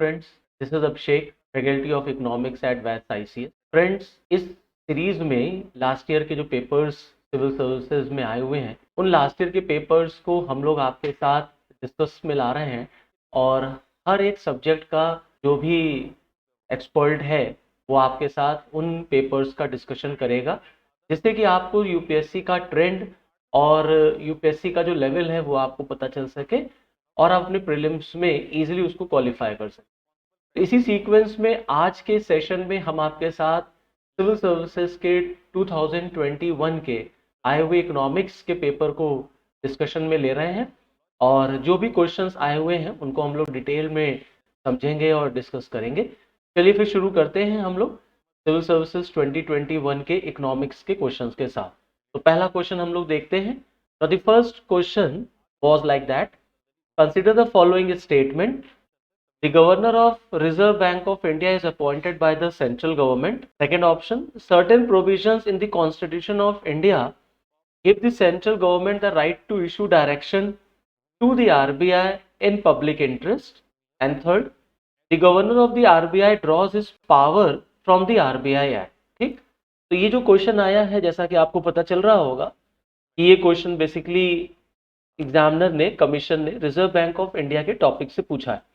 friends, this is Abhishek, faculty of economics eight वैस ICS। Friends, इस series में last year के जो पेपर्स सिविल सर्विसेज में आए हुए हैं उन लास्ट ईयर के पेपर्स को हम लोग आपके साथ डिस्कस में ला रहे हैं और हर एक सब्जेक्ट का जो भी एक्सपर्ट है वो आपके साथ उन पेपर्स का डिस्कशन करेगा, जिससे कि आपको यूपीएससी का ट्रेंड और यूपीएससी का जो लेवल है वो आपको पता चल सके और आप अपने प्रीलिम्स में इजीली उसको क्वालिफाई कर सकें। तो इसी सीक्वेंस में आज के सेशन में हम आपके साथ सिविल सर्विसेज के 2021 के आए हुए इकोनॉमिक्स के पेपर को डिस्कशन में ले रहे हैं और जो भी क्वेश्चंस आए हुए हैं उनको हम लोग डिटेल में समझेंगे और डिस्कस करेंगे। चलिए फिर शुरू करते हैं हम लोग सिविल सर्विसेज 2021 के इकोनॉमिक्स के क्वेश्चंस के साथ। तो पहला क्वेश्चन हम लोग देखते हैं। तो the first question was like that, consider the following statement. The Governor of Reserve Bank of India is appointed by the central government. Second option, certain provisions in the Constitution of India give the central government the right to issue direction to the RBI in public interest. And third, the Governor of the RBI draws his power from the RBI Act. ठीक, तो ये जो question आया है, जैसा कि आपको पता चल रहा होगा कि ये क्वेश्चन बेसिकली एग्जामिनर ने, कमीशन ने रिजर्व बैंक ऑफ इंडिया के टॉपिक से पूछा है।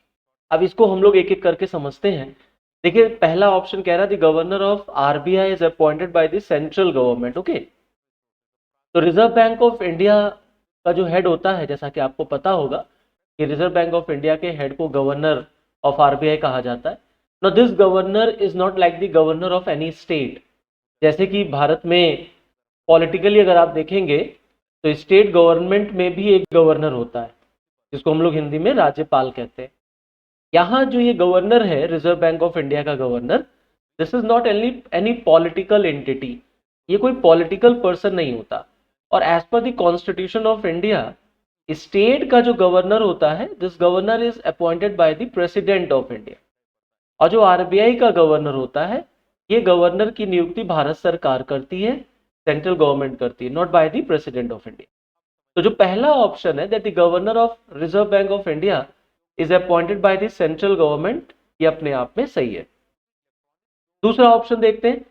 अब इसको हम लोग एक एक करके समझते हैं। देखिए, पहला ऑप्शन कह रहा है the governor of RBI is appointed by the central government. Okay, तो रिजर्व बैंक ऑफ इंडिया का जो हेड होता है, जैसा कि आपको पता होगा कि रिजर्व बैंक ऑफ इंडिया के हेड को गवर्नर ऑफ आरबीआई कहा जाता है। No this governor is not like the governor of any state. जैसे कि भारत में पॉलिटिकली अगर आप देखेंगे तो स्टेट गवर्नमेंट में भी एक गवर्नर होता है, जिसको हम लोग हिंदी में राज्यपाल कहते हैं। यहाँ जो ये गवर्नर है, रिजर्व बैंक ऑफ इंडिया का governor, this is not any political entity. ये कोई पॉलिटिकल पर्सन नहीं होता। और as per the constitution of India, state का जो गवर्नर होता है, this governor is appointed by the president of India. और जो आरबीआई का गवर्नर होता है, ये गवर्नर की नियुक्ति भारत सरकार करती है, सेंट्रल गवर्नमेंट करती है, not bye the president of India. तो जो पहला ऑप्शन है that the governor of reserve Bank of India is appointed by the central government, ये अपने आप में सही है। दूसरा ऑप्शन देखते हैं,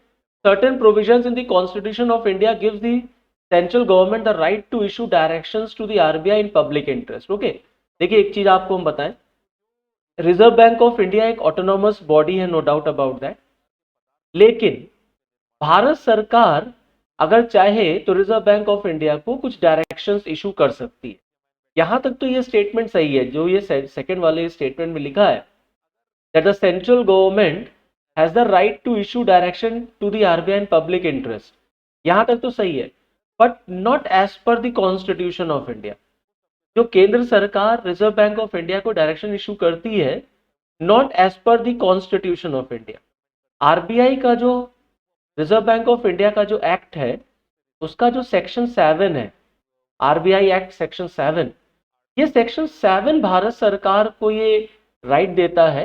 certain provisions in the constitution of India gives the central government the right to issue directions to the RBI in public interest। Okay, देखिए एक चीज आपको हम बताएं, रिजर्व बैंक ऑफ इंडिया एक ऑटोनॉमस बॉडी है, नो डाउट अबाउट दैट, लेकिन भारत सरकार अगर चाहे तो रिजर्व बैंक ऑफ इंडिया को कुछ डायरेक्शंस इशू कर सकती है। यहां तक तो ये स्टेटमेंट सही है, जो ये सेकंड वाले स्टेटमेंट में लिखा है that the central government has the right to issue direction to the RBI in public interest, यहां तक तो सही है, but not as per the constitution of India. जो केंद्र सरकार रिजर्व बैंक ऑफ इंडिया को डायरेक्शन इशू करती है, not as per the constitution of India. RBI का जो, रिजर्व बैंक ऑफ इंडिया का जो एक्ट है, उसका जो सेक्शन 7 है, आरबीआई एक्ट सेक्शन 7, ये सेक्शन 7 भारत सरकार को ये राइट देता है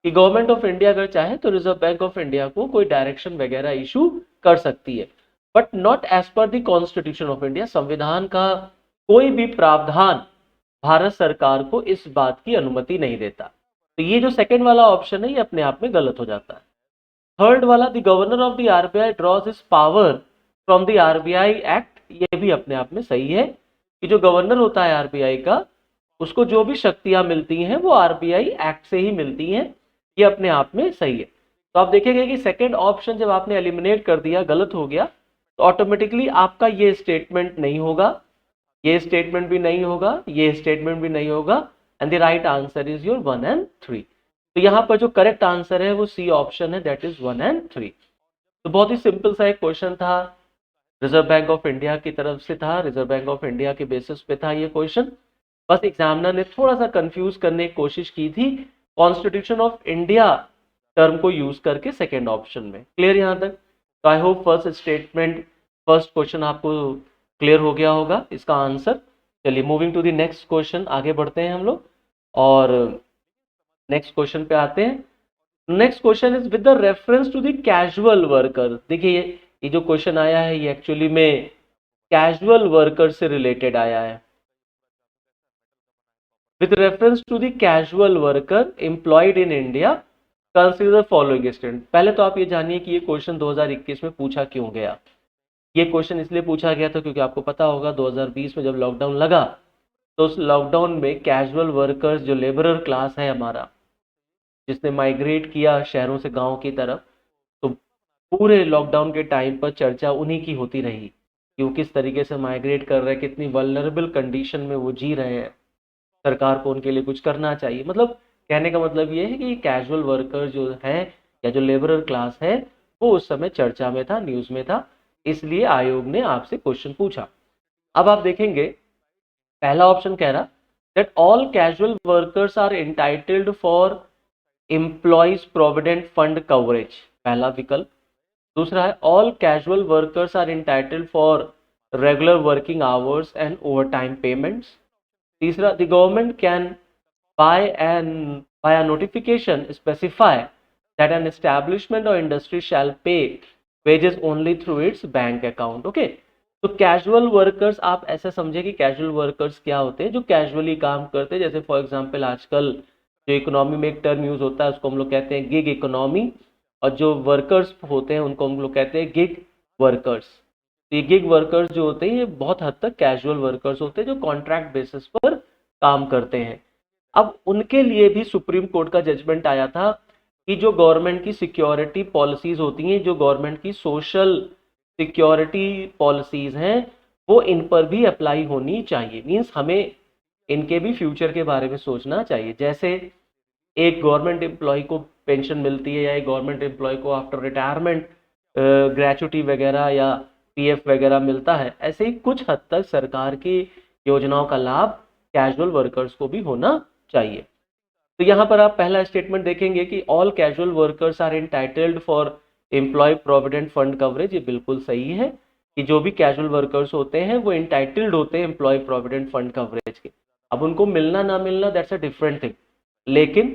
कि गवर्नमेंट ऑफ इंडिया अगर चाहे तो रिजर्व बैंक ऑफ इंडिया को कोई डायरेक्शन वगैरह इशू कर सकती है, but not as per the constitution of India. संविधान का कोई भी प्रावधान भारत सरकार को इस बात की अनुमति नहीं देता। तो ये जो सेकेंड वाला ऑप्शन है, ये अपने आप में गलत हो जाता है। थर्ड वाला, the governor of the RBI draws his power from the RBI act, ये भी अपने आप में सही है कि जो गवर्नर होता है आरबीआई का, उसको जो भी शक्तियां मिलती हैं वो आरबीआई एक्ट से ही मिलती हैं, ये अपने आप में सही है। तो आप देखेंगे कि सेकंड ऑप्शन जब आपने एलिमिनेट कर दिया, गलत हो गया, तो ऑटोमेटिकली आपका ये स्टेटमेंट नहीं होगा, ये स्टेटमेंट भी नहीं होगा, ये स्टेटमेंट भी नहीं होगा, and the right answer is your 1 and 3। तो यहाँ पर जो करेक्ट आंसर है वो सी ऑप्शन है, दैट इज 1 and 3। तो बहुत ही सिंपल सा एक क्वेश्चन था, रिजर्व बैंक ऑफ इंडिया की तरफ से था, रिजर्व बैंक ऑफ इंडिया के बेसिस पे था ये क्वेश्चन। बस एग्जामिनर ने थोड़ा सा कंफ्यूज करने की कोशिश की थी कॉन्स्टिट्यूशन ऑफ इंडिया टर्म को यूज करके सेकेंड ऑप्शन में। क्लियर यहाँ तक? तो I hope first statement, first question आपको क्लियर हो गया होगा इसका आंसर। चलिए moving to the next question, आगे बढ़ते हैं हम लोग और नेक्स्ट क्वेश्चन पे आते हैं। Next question is with the reference to the casual worker. देखिए ये जो क्वेश्चन आया है ये एक्चुअली में कैजुअल वर्कर से रिलेटेड आया है। With reference to the casual worker employed in India consider following statement. पहले तो आप ये जानिए कि ये क्वेश्चन 2021 में पूछा क्यों गया। ये क्वेश्चन इसलिए पूछा गया था क्योंकि आपको पता होगा 2020 में जब लॉकडाउन लगा तो उस लॉकडाउन में कैजुअल वर्कर्स जो लेबरर क्लास है हमारा, जिसने माइग्रेट किया शहरों से गांव की तरफ, तो पूरे लॉकडाउन के टाइम पर चर्चा उन्हीं की होती रही कि वो किस तरीके से माइग्रेट कर रहे हैं, कितनी वल्नरेबल कंडीशन में वो जी रहे हैं, सरकार को उनके लिए कुछ करना चाहिए। मतलब कहने का मतलब ये है कि कैजुअल वर्कर जो है या जो लेबरर क्लास है वो उस समय चर्चा में था, न्यूज़ में था, इसलिए आयोग ने आपसे क्वेश्चन पूछा। अब आप देखेंगे पहला ऑप्शन कह रहा that all casual workers are entitled for employees provident fund coverage, पहला विकल्प। दूसरा है all casual workers are entitled for regular working hours and overtime payments. तीसरा, the government can by a notification specify that an establishment or industry shall pay wages only through its bank account। Okay, तो casual workers आप ऐसा समझे कि casual workers क्या होते हैं, जो कैजुअली काम करते हैं। जैसे फॉर एग्जांपल आजकल जो इकोनॉमी में एक टर्म यूज होता है उसको हम लोग कहते हैं गिग इकोनॉमी, और जो वर्कर्स होते हैं उनको हम लोग कहते हैं गिग वर्कर्स। तो ये गिग वर्कर्स जो होते हैं ये बहुत हद तक कैजुअल वर्कर्स होते हैं जो कॉन्ट्रैक्ट बेसिस पर काम करते हैं। अब उनके लिए भी सुप्रीम कोर्ट का जजमेंट आया था कि जो गवर्नमेंट की सिक्योरिटी पॉलिसीज होती हैं, जो गवर्नमेंट की सोशल सिक्योरिटी पॉलिसीज हैं, वो इन पर भी अप्लाई होनी चाहिए। मींस हमें इनके भी फ्यूचर के बारे में सोचना चाहिए। जैसे एक गवर्नमेंट एम्प्लॉय को पेंशन मिलती है या एक गवर्नमेंट एम्प्लॉय को आफ्टर रिटायरमेंट ग्रेचुटी वगैरह या पीएफ वगैरह मिलता है, ऐसे ही कुछ हद तक सरकार की योजनाओं का लाभ कैजुअल वर्कर्स को भी होना चाहिए। तो यहाँ पर आप पहला स्टेटमेंट देखेंगे कि all casual workers are entitled for employ provident fund coverage. ये बिल्कुल सही है कि जो भी कैजुअल वर्कर्स होते हैं वो एंटाइटल्ड होते हैं एम्प्लॉय प्रोविडेंट फंड कवरेज के। अब उनको मिलना ना मिलना दैट्स अ डिफरेंट थिंग, लेकिन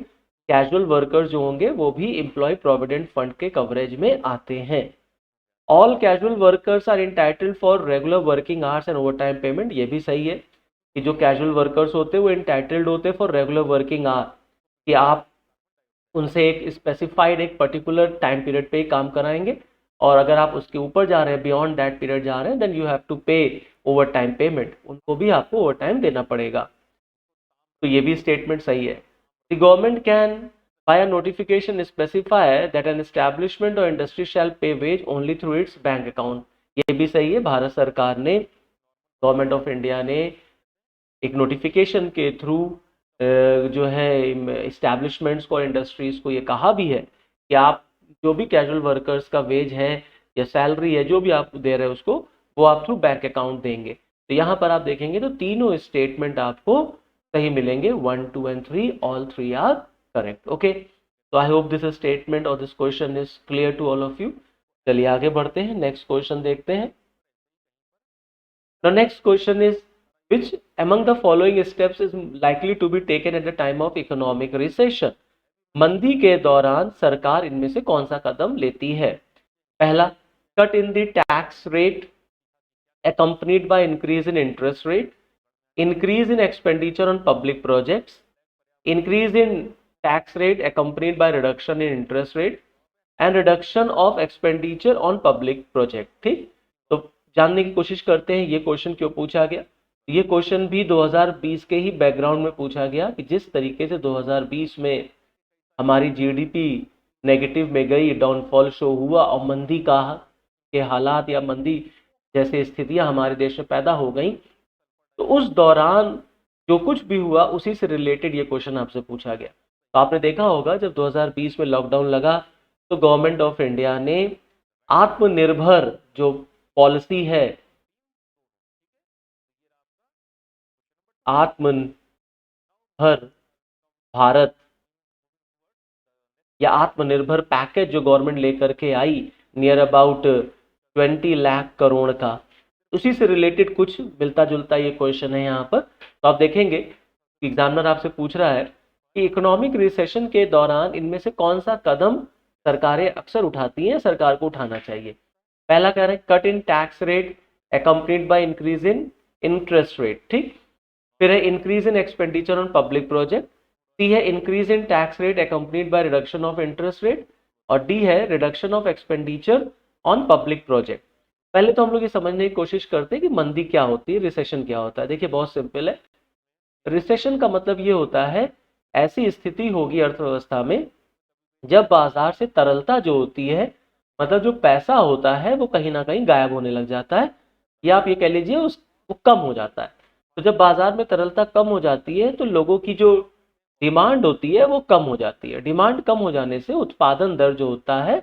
कैजुअल वर्कर्स जो होंगे वो भी एम्प्लॉय प्रोविडेंट फंड के कवरेज में आते हैं। All casual workers are entitled for regular working hours and overtime payment. ये भी सही है कि जो कैजुअल वर्कर्स होते हैं वो एंटाइटल्ड होते हैं फॉर रेगुलर वर्किंग आवर, कि आप उनसे एक स्पेसिफाइड एक पर्टिकुलर टाइम पीरियड पे ही काम कराएंगे, और अगर आप उसके ऊपर जा रहे हैं, बियॉन्ड दैट पीरियड जा रहे हैं, देन यू हैव टू पे ओवर टाइम पेमेंट, उनको भी आपको ओवर टाइम देना पड़ेगा। तो ये भी स्टेटमेंट सही है। The government can by a notification specify that an establishment or industry shall pay wage only through its bank account। ये भी सही है। भारत सरकार ने, गवर्नमेंट ऑफ इंडिया ने एक नोटिफिकेशन के थ्रू जो है इस्टेब्लिशमेंट्स को और इंडस्ट्रीज को ये कहा भी है कि आप जो भी कैजुअल वर्कर्स का वेज है या सैलरी है जो भी आप दे रहे हैं उसको, वो आप थ्रू बैंक अकाउंट देंगे। तो यहाँ पर आप देखेंगे तो तीनों स्टेटमेंट आपको सही मिलेंगे, 1, 2 and 3 all 3 are correct. Okay, तो आई होप दिस स्टेटमेंट और this question is clear to all of you. चलिए आगे बढ़ते हैं, नेक्स्ट क्वेश्चन देखते हैं। The next question is which among the following steps is likely to be taken at the time of economic recession। मंदी के दौरान सरकार इनमें से कौन सा कदम लेती है? पहला, cut in the tax rate accompanied by increase in interest rate, increase in expenditure on public projects, increase in tax rate accompanied by reduction in interest rate and reduction of expenditure on public project। ठीक, तो जानने की कोशिश करते हैं ये question क्यों पूछा गया। ये क्वेश्चन भी 2020 के ही बैकग्राउंड में पूछा गया कि जिस तरीके से 2020 में हमारी जीडीपी नेगेटिव में गई, डाउनफॉल शो हुआ और मंदी का के हालात या मंदी जैसे स्थितियां हमारे देश में पैदा हो गई, तो उस दौरान जो कुछ भी हुआ उसी से रिलेटेड ये क्वेश्चन आपसे पूछा गया। तो आपने देखा होगा जब 2020 में लॉकडाउन लगा तो गवर्नमेंट ऑफ इंडिया ने आत्मनिर्भर जो पॉलिसी है, आत्मनिर्भर भारत या आत्मनिर्भर पैकेज जो गवर्नमेंट लेकर के आई नियर अबाउट 20 लाख करोड़ का, उसी से रिलेटेड कुछ मिलता जुलता ये क्वेश्चन है यहाँ पर। तो आप देखेंगे एग्जामिनर आपसे पूछ रहा है कि इकोनॉमिक रिसेशन के दौरान इनमें से कौन सा कदम सरकारें अक्सर उठाती हैं, सरकार को उठाना चाहिए। पहला कह रहे हैं cut in tax rate accompanied by increase in interest rate. ठीक, फिर है increase in expenditure on public project, C है increase in tax rate accompanied by reduction of interest rate, और डी है reduction of expenditure on public project. पहले तो हम लोग ये समझने की कोशिश करते हैं कि मंदी क्या होती है, रिसेशन क्या होता है। देखिए बहुत सिंपल है, रिसेशन का मतलब ये होता है ऐसी स्थिति होगी अर्थव्यवस्था में जब बाजार से तरलता जो होती है, मतलब जो पैसा होता है वो कहीं ना कहीं गायब होने लग जाता है, या आप ये कह लीजिए वो कम हो जाता है। तो जब बाजार में तरलता कम हो जाती है तो लोगों की जो डिमांड होती है वो कम हो जाती है। डिमांड कम हो जाने से उत्पादन दर जो होता है,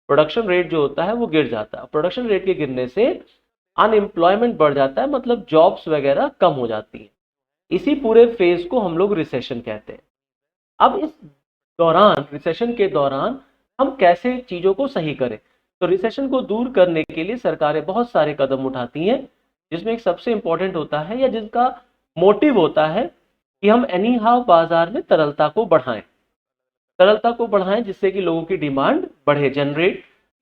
प्रोडक्शन रेट जो होता है वो गिर जाता है। प्रोडक्शन रेट के गिरने से अनएम्प्लॉयमेंट बढ़ जाता है, मतलब जॉब्स वगैरह कम हो जाती है। इसी पूरे फेज को हम लोग रिसेशन कहते हैं। अब इस दौरान, रिसेशन के दौरान हम कैसे चीजों को सही करें, तो रिसेशन को दूर करने के लिए सरकारें बहुत सारे कदम उठाती हैं, जिसमें एक सबसे इंपॉर्टेंट होता है, या जिसका मोटिव होता है कि हम एनी हाउ बाजार में तरलता को बढ़ाएं। तरलता को बढ़ाएं जिससे कि लोगों की डिमांड बढ़े,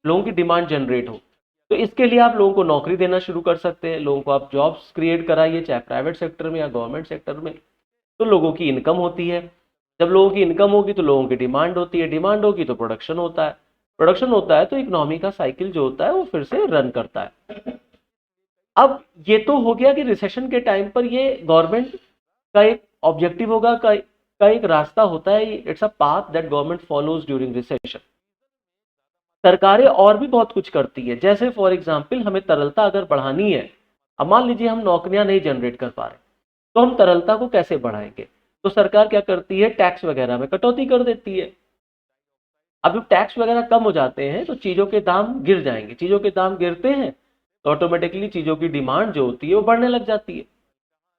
लोगों की डिमांड जनरेट हो। तो इसके लिए आप लोगों को नौकरी देना शुरू कर सकते हैं, लोगों को आप जॉब्स क्रिएट कराइए, चाहे प्राइवेट सेक्टर में या गवर्नमेंट सेक्टर में। तो लोगों की इनकम होती है, जब लोगों की इनकम होगी तो लोगों की डिमांड होती है, डिमांड होगी तो प्रोडक्शन होता है, प्रोडक्शन होता है तो इकोनॉमी का साइकिल जो होता है वो फिर से रन करता है। अब ये तो हो गया कि रिसेशन के टाइम पर ये गवर्नमेंट का एक ऑब्जेक्टिव होगा, का एक रास्ता होता है, it's a path that government follows during recession. सरकारें और भी बहुत कुछ करती है, जैसे फॉर एग्जाम्पल हमें तरलता अगर बढ़ानी है, अब मान लीजिए हम नौकरियां नहीं जनरेट कर पा रहे, तो हम तरलता को कैसे बढ़ाएंगे? तो सरकार क्या करती है, टैक्स वगैरह में कटौती कर देती है। अब जब टैक्स वगैरह कम हो जाते हैं तो चीजों के दाम गिर जाएंगे, चीजों के दाम गिरते हैं तो ऑटोमेटिकली चीजों की डिमांड जो होती है वो बढ़ने लग जाती है।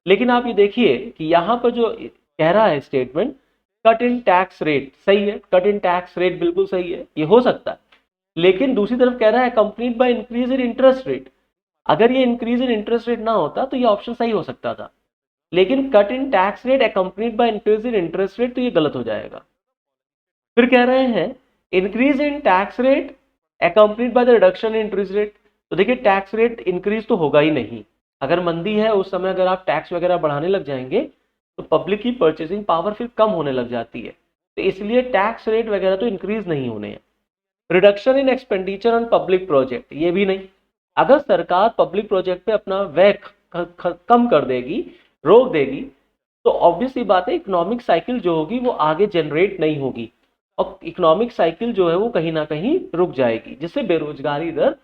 लेकिन आप ये देखिए कि यहाँ पर जो कह रहा है statement, cut in tax rate, सही है, कट इन टैक्स रेट बिल्कुल सही है, ये हो सकता है। लेकिन दूसरी तरफ कह रहा है accompanied by increase in interest rate. अगर ये इंक्रीज इन इंटरेस्ट रेट ना होता तो ये ऑप्शन सही हो सकता था, लेकिन cut in tax rate accompanied bye increase in interest rate तो ये गलत हो जाएगा। फिर कह रहे हैं increase in tax rate accompanied by the reduction in interest rate. तो देखिए टैक्स रेट इंक्रीज तो होगा ही नहीं, अगर मंदी है उस समय अगर आप टैक्स वगैरह बढ़ाने लग जाएंगे तो पब्लिक की परचेसिंग पावर फिर कम होने लग जाती है, तो इसलिए टैक्स रेट वगैरह तो इंक्रीज नहीं होने हैं। Reduction in expenditure on public project, ये भी नहीं। अगर सरकार पब्लिक प्रोजेक्ट पे अपना व्यय कम कर देगी, रोक देगी, तो ऑब्वियस सी बात है इकोनॉमिक साइकिल जो होगी वो आगे जनरेट नहीं होगी, और इकोनॉमिक साइकिल जो है वो कहीं ना कहीं रुक जाएगी, जिससे बेरोजगारी दर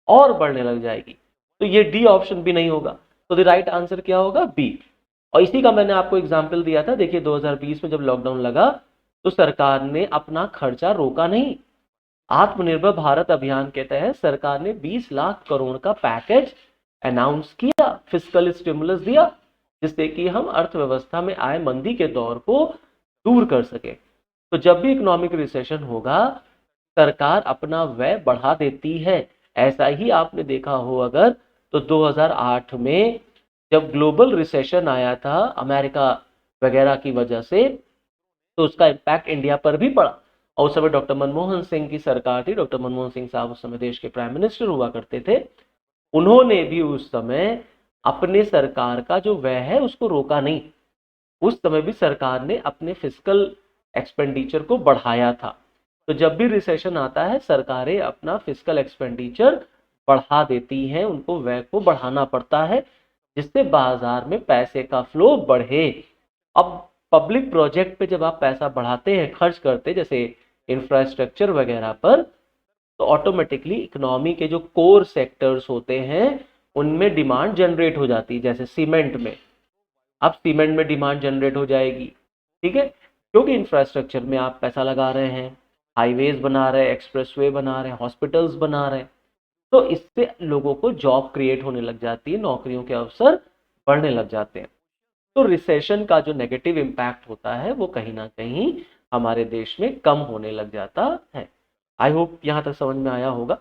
और बढ़ने लग जाएगी। तो ये डी ऑप्शन भी नहीं होगा, तो द राइट आंसर क्या होगा, बी। और इसी का मैंने आपको एग्जाम्पल दिया था, देखिए 2020 में जब लॉकडाउन लगा तो सरकार ने अपना खर्चा रोका नहीं। आत्मनिर्भर भारत अभियान के तहत सरकार ने 20 लाख करोड़ का पैकेज अनाउंस किया, फिस्कल स्टिमुलस दिया, जिससे कि हम अर्थव्यवस्था में आए मंदी के दौर को दूर कर सके। तो जब भी इकोनॉमिक रिसेशन होगा सरकार अपना व्यय बढ़ा देती है। ऐसा ही आपने देखा हो अगर तो 2008 में जब ग्लोबल रिसेशन आया था अमेरिका वगैरह की वजह से, तो उसका इम्पैक्ट इंडिया पर भी पड़ा। और उस समय डॉक्टर मनमोहन सिंह की सरकार थी, डॉक्टर मनमोहन सिंह साहब उस समय देश के प्राइम मिनिस्टर हुआ करते थे। उन्होंने भी उस समय अपने सरकार का जो व्यय है उसको रोका नहीं, उस समय भी सरकार ने अपने फिस्कल एक्सपेंडिचर को बढ़ाया था। तो जब भी रिसेशन आता है सरकारें अपना फिस्कल एक्सपेंडिचर बढ़ा देती हैं, उनको व्यय को बढ़ाना पड़ता है जिससे बाजार में पैसे का फ्लो बढ़े। अब पब्लिक प्रोजेक्ट पे जब आप पैसा बढ़ाते हैं, खर्च करते हैं, जैसे इंफ्रास्ट्रक्चर वगैरह पर, तो ऑटोमेटिकली इकोनॉमी के जो कोर सेक्टर्स होते हैं उनमें डिमांड जनरेट हो जाती है। जैसे सीमेंट में, अब सीमेंट में डिमांड जनरेट हो जाएगी, ठीक है, क्योंकि इंफ्रास्ट्रक्चर में आप पैसा लगा रहे हैं, हाईवेज बना रहे हैं, एक्सप्रेसवे बना रहे हैं, हॉस्पिटल्स बना रहे हैं, तो इससे लोगों को जॉब क्रिएट होने लग जाती है, नौकरियों के अवसर बढ़ने लग जाते हैं। तो रिसेशन का जो नेगेटिव इम्पैक्ट होता है वो कहीं ना कहीं हमारे देश में कम होने लग जाता है। आई होप यहाँ तक समझ में आया होगा।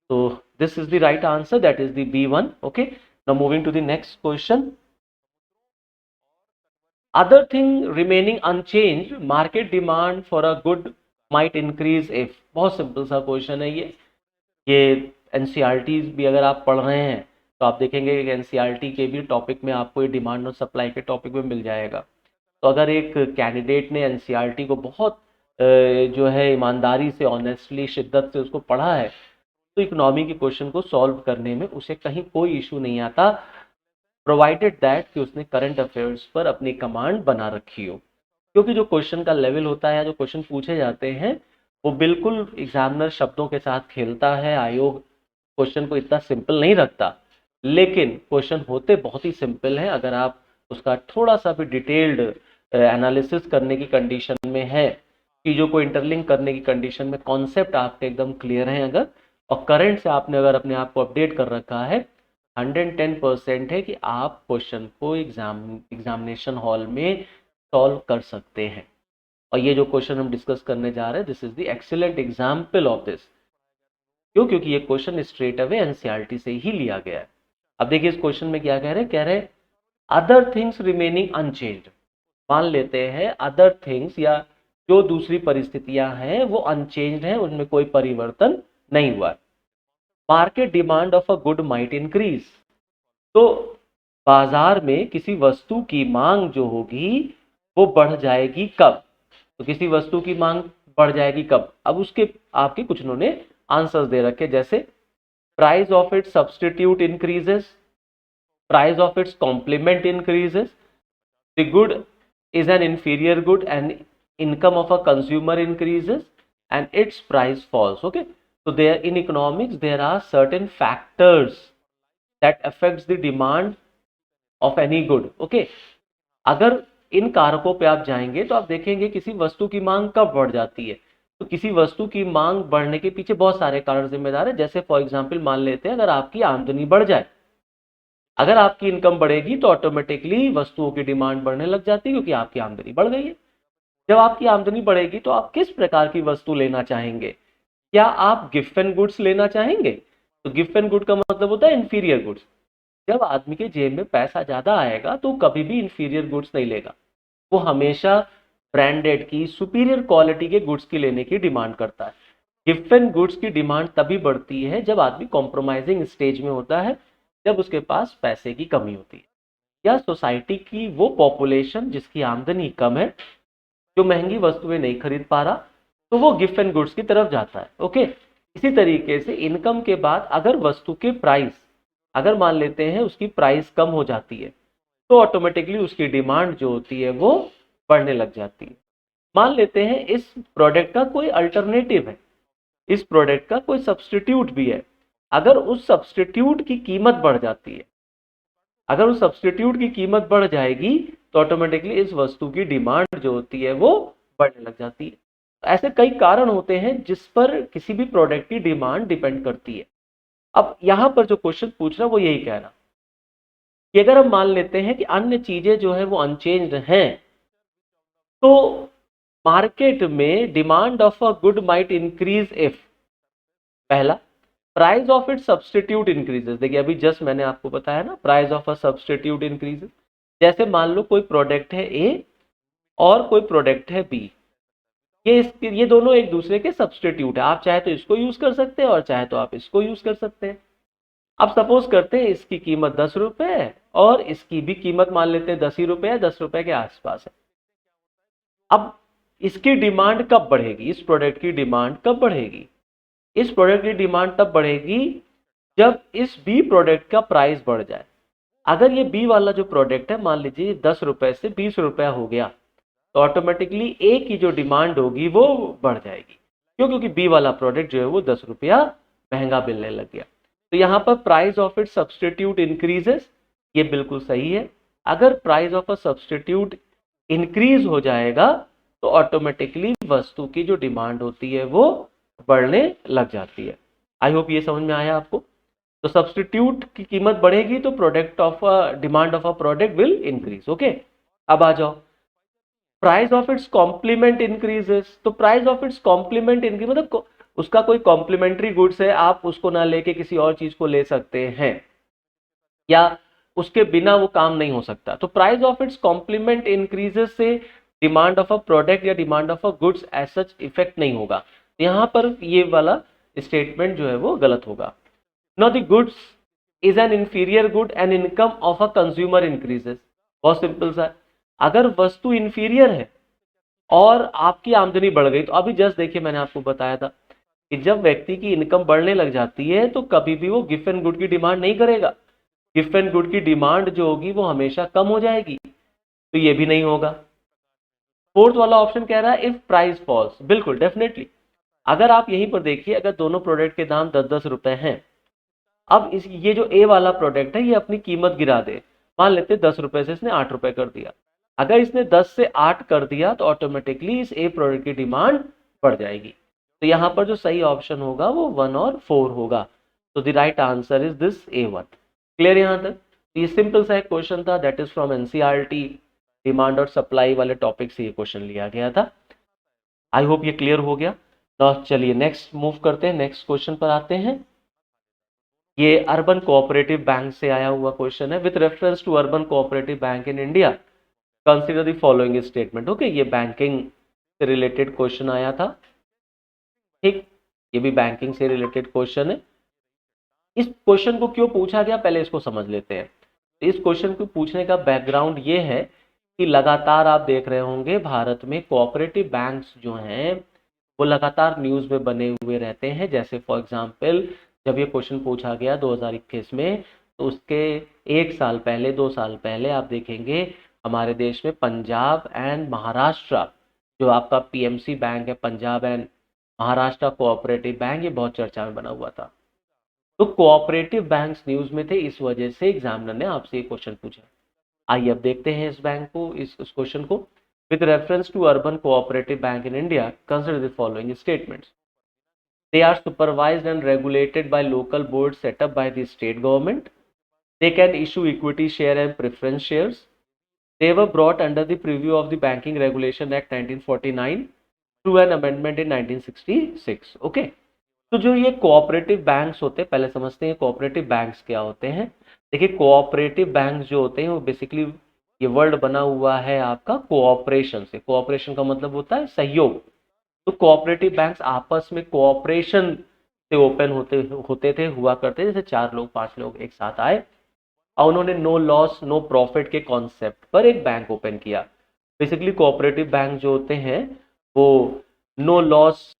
तो this is the right answer, that is the B1। Okay, now moving to the next question. Other thing remaining unchanged, market demand for a good might increase if। बहुत सिंपल सा question है ये एनसीईआरटी भी अगर आप पढ़ रहे हैं तो आप देखेंगे कि एनसीईआरटी के भी टॉपिक में आपको ये डिमांड और सप्लाई के टॉपिक में मिल जाएगा। तो अगर एक कैंडिडेट ने एनसीईआरटी को बहुत जो है ईमानदारी से, ऑनेस्टली, शिद्दत से उसको पढ़ा है, तो इकोनॉमी के क्वेश्चन को सॉल्व करने में उसे कहीं कोई इशू नहीं आता, प्रोवाइडेड दैट कि उसने करंट अफेयर्स पर अपनी कमांड बना रखी हो। क्योंकि जो क्वेश्चन का लेवल होता है या जो क्वेश्चन पूछे जाते हैं वो बिल्कुल एग्जामिनर शब्दों के साथ खेलता है। आयोग क्वेश्चन को इतना सिंपल नहीं रखता, लेकिन क्वेश्चन होते बहुत ही सिंपल हैं अगर आप उसका थोड़ा सा भी डिटेल्ड एनालिसिस करने की कंडीशन में है, चीज़ों को इंटरलिंक करने की कंडीशन में, कॉन्सेप्ट आपके एकदम क्लियर हैं अगर, और करंट से आपने अगर अपने आप को अपडेट कर रखा है, 110% है कि आप क्वेश्चन को एग्जामिनेशन हॉल में सॉल्व कर सकते हैं। और ये जो क्वेश्चन हम डिस्कस करने जा रहे हैं, this is the excellent example of this. क्यों? क्योंकि ये क्वेश्चन स्ट्रेट अवे एनसीईआरटी से ही लिया गया है। अब देखिए इस क्वेश्चन में क्या कह रहे हैं अदर थिंग्स रिमेनिंग अनचेंज्ड। मान लेते हैं अदर थिंग्स या जो दूसरी परिस्थितियां हैं वो अनचेंज्ड हैं, उनमें कोई परिवर्तन नहीं हुआ। Market demand of a good might increase. तो बाजार में किसी वस्तु की मांग जो होगी वो बढ़ जाएगी कब? तो किसी वस्तु की मांग बढ़ जाएगी कब? अब उसके आपके कुछ उन्होंने आंसर्स दे रखे, जैसे price of its substitute increases, price of its complement increases, the good is an inferior good and income of a consumer increases and its price falls. Okay, so there in economics there are certain factors that affects the demand of any good. Okay, अगर इन कारकों पे आप जाएंगे तो आप देखेंगे किसी वस्तु की मांग कब बढ़ जाती है। तो किसी वस्तु की मांग बढ़ने के पीछे बहुत सारे कारण जिम्मेदार है। जैसे फॉर एग्जांपल मान लेते हैं अगर आपकी आमदनी बढ़ जाए, अगर आपकी इनकम बढ़ेगी तो ऑटोमेटिकली वस्तुओं की डिमांड बढ़ने लग जाती है, क्योंकि आपकी आमदनी बढ़ गई है। जब आपकी आमदनी बढ़ेगी तो आप किस प्रकार की वस्तु लेना चाहेंगे? क्या आप गिफ्ट एंड गुड्स लेना चाहेंगे? तो गिफ्ट एंड गुड का मतलब होता है इंफीरियर गुड्स। जब आदमी के जेब में पैसा ज्यादा आएगा तो कभी भी इंफीरियर गुड्स नहीं लेगा, वो हमेशा ब्रांडेड की, सुपीरियर क्वालिटी के गुड्स की लेने की डिमांड करता है। गिफ्ट एंड गुड्स की डिमांड तभी बढ़ती है जब आदमी कॉम्प्रोमाइजिंग स्टेज में होता है, जब उसके पास पैसे की कमी होती है, या सोसाइटी की वो पॉपुलेशन जिसकी आमदनी कम है, जो महंगी वस्तुएं नहीं खरीद पा रहा, तो वो गिफ्ट एंड गुड्स की तरफ जाता है। ओके, इसी तरीके से इनकम के बाद अगर वस्तु के प्राइस, अगर मान लेते हैं उसकी प्राइस कम हो जाती है, तो ऑटोमेटिकली उसकी डिमांड जो होती है वो बढ़ने लग जाती है। मान लेते हैं इस प्रोडक्ट का कोई अल्टरनेटिव है, इस प्रोडक्ट का कोई सब्सटीट्यूट भी है, अगर उस सब्सटीट्यूट की कीमत बढ़ जाती है, अगर उस सब्सटीट्यूट की कीमत बढ़ जाएगी तो ऑटोमेटिकली इस वस्तु की डिमांड जो होती है वो बढ़ने लग जाती है। ऐसे कई कारण होते हैं जिस पर किसी भी प्रोडक्ट की डिमांड डिपेंड करती है। अब यहां पर जो क्वेश्चन पूछ रहा है वो यही कह रहा कि अगर हम मान लेते हैं कि अन्य चीजें जो है वो अनचेंज्ड हैं, तो मार्केट में demand of a good might increase if, पहला, price of it substitute increases. देखिए अभी जस्ट मैंने आपको बताया ना, price of a substitute increases. जैसे मान लो कोई प्रोडक्ट है ए और कोई प्रोडक्ट है बी, ये दोनों एक दूसरे के सब्सटीट्यूट है। आप चाहे तो इसको यूज कर सकते हैं और चाहे तो आप इसको यूज कर सकते हैं। अब सपोज करते हैं इसकी कीमत 10 रुपए है और इसकी भी कीमत मान लेते हैं 10 ही रुपए है, 10 रुपए के आसपास है। अब इसकी डिमांड कब बढ़ेगी? इस प्रोडक्ट की डिमांड कब बढ़ेगी? इस प्रोडक्ट की डिमांड तब बढ़ेगी जब इस बी प्रोडक्ट का प्राइस बढ़ जाए। अगर ये बी वाला जो प्रोडक्ट है मान लीजिए 10 रुपए से 20 रुपया हो गया, तो ऑटोमेटिकली ए की जो डिमांड होगी वो बढ़ जाएगी। क्यों? क्योंकि बी वाला प्रोडक्ट जो है वो 10 रुपया महंगा मिलने लग गया। तो यहाँ पर price of it substitute increases, ये बिल्कुल सही है। अगर price of a substitute increase हो जाएगा तो ऑटोमेटिकली वस्तु की जो डिमांड होती है वो बढ़ने लग जाती है। आई होप ये समझ में आया आपको। तो सब्सटीट्यूट की कीमत बढ़ेगी तो product of demand of a product will increase. Okay, अब आ जाओ, price of its complement increases. तो price of its complement increase मतलब उसका कोई कॉम्प्लीमेंट्री गुड्स है, आप उसको ना लेके किसी और चीज को ले सकते हैं, या उसके बिना वो काम नहीं हो सकता। तो price of its complement increases से डिमांड ऑफ अ प्रोडक्ट या demand of a goods as such effect नहीं होगा। यहाँ पर ये वाला स्टेटमेंट जो है वो गलत होगा। Now the goods is an inferior good and income of a consumer increases. बहुत सिंपल सा है, अगर वस्तु इंफीरियर है और आपकी आमदनी बढ़ गई, तो अभी जस्ट देखिए मैंने आपको बताया था कि जब व्यक्ति की इनकम बढ़ने लग जाती है तो कभी भी वो गिफ्ट एंड गुड की डिमांड नहीं करेगा, गिफ्ट एंड गुड की डिमांड जो होगी वो हमेशा कम हो जाएगी, तो ये भी नहीं होगा। फोर्थ वाला ऑप्शन कह रहा है इफ प्राइस फॉल्स, बिल्कुल डेफिनेटली। अगर आप यहीं पर देखिए, अगर दोनों प्रोडक्ट के दाम 10-10 रुपए हैं, अब इस ये जो ए वाला प्रोडक्ट है ये अपनी कीमत गिरा दे, मान लेते 10 रुपए से इसने 8 रुपए कर दिया, अगर इसने 10 से 8 कर दिया तो ऑटोमेटिकली इस ए प्रोडक्ट की डिमांड बढ़ जाएगी। तो यहाँ पर जो सही ऑप्शन होगा वो 1 और 4 होगा। तो the right answer is this A1। Clear यहाँ तक? तो ये सिंपल सा एक क्वेश्चन था, that is from NCERT, demand और सप्लाई वाले टॉपिक से ये क्वेश्चन लिया गया था। आई होप ये क्लियर हो गया। तो चलिए नेक्स्ट मूव करते हैं, नेक्स्ट क्वेश्चन पर आते हैं। ये अर्बन कोऑपरेटिव बैंक से आया हुआ क्वेश्चन है। With reference to urban cooperative bank in India consider the following statement. Okay, ये बैंकिंग से रिलेटेड क्वेश्चन आया था, ठीक, ये भी बैंकिंग से रिलेटेड क्वेश्चन है। इस क्वेश्चन को क्यों पूछा गया पहले इसको समझ लेते हैं। इस क्वेश्चन को पूछने का बैकग्राउंड ये है कि लगातार आप देख रहे होंगे भारत में कोऑपरेटिव बैंक्स जो हैं वो लगातार न्यूज़ में बने हुए रहते हैं। जैसे फॉर एग्जांपल जब ये क्वेश्चन पूछा गया 2021 में, तो उसके 1 साल पहले 2 साल पहले आप देखेंगे हमारे देश में पंजाब एंड महाराष्ट्र जो आपका पीएमसी बैंक है, Punjab and Maharashtra cooperative bank, ये बहुत चर्चा में बना हुआ था। तो कोऑपरेटिव बैंक्स न्यूज़ में थे, इस वजह से एग्जामिनर ने आपसे ये क्वेश्चन पूछा। आइए अब देखते हैं इस बैंक को, इस क्वेश्चन को। With reference to urban cooperative bank in India consider the following statements. They are supervised and regulated by local boards set up by the state government. They can issue equity share and preference shares. They were brought under the purview of the Banking Regulation Act 1949 through an amendment in 1966. Okay. तो जो ये cooperative banks होते हैं, पहले समझते हैं cooperative banks क्या होते हैं। देखिए कोऑपरेटिव बैंक्स जो होते हैं वो बेसिकली, ये वर्ड बना हुआ है आपका कोऑपरेशन से। कोऑपरेशन का मतलब होता है सहयोग। तो कोऑपरेटिव बैंक्स आपस में कोऑपरेशन से ओपन होते थे, हुआ करते, जैसे 4 लोग 5 लोग एक साथ आए और उन्होंने नो लॉस नो प्रॉफिट के कॉन्सेप्ट पर एक बैंक ओपन किया। बेसिकली कोऑपरेटिव बैंक जो होते हैं वो नो लॉस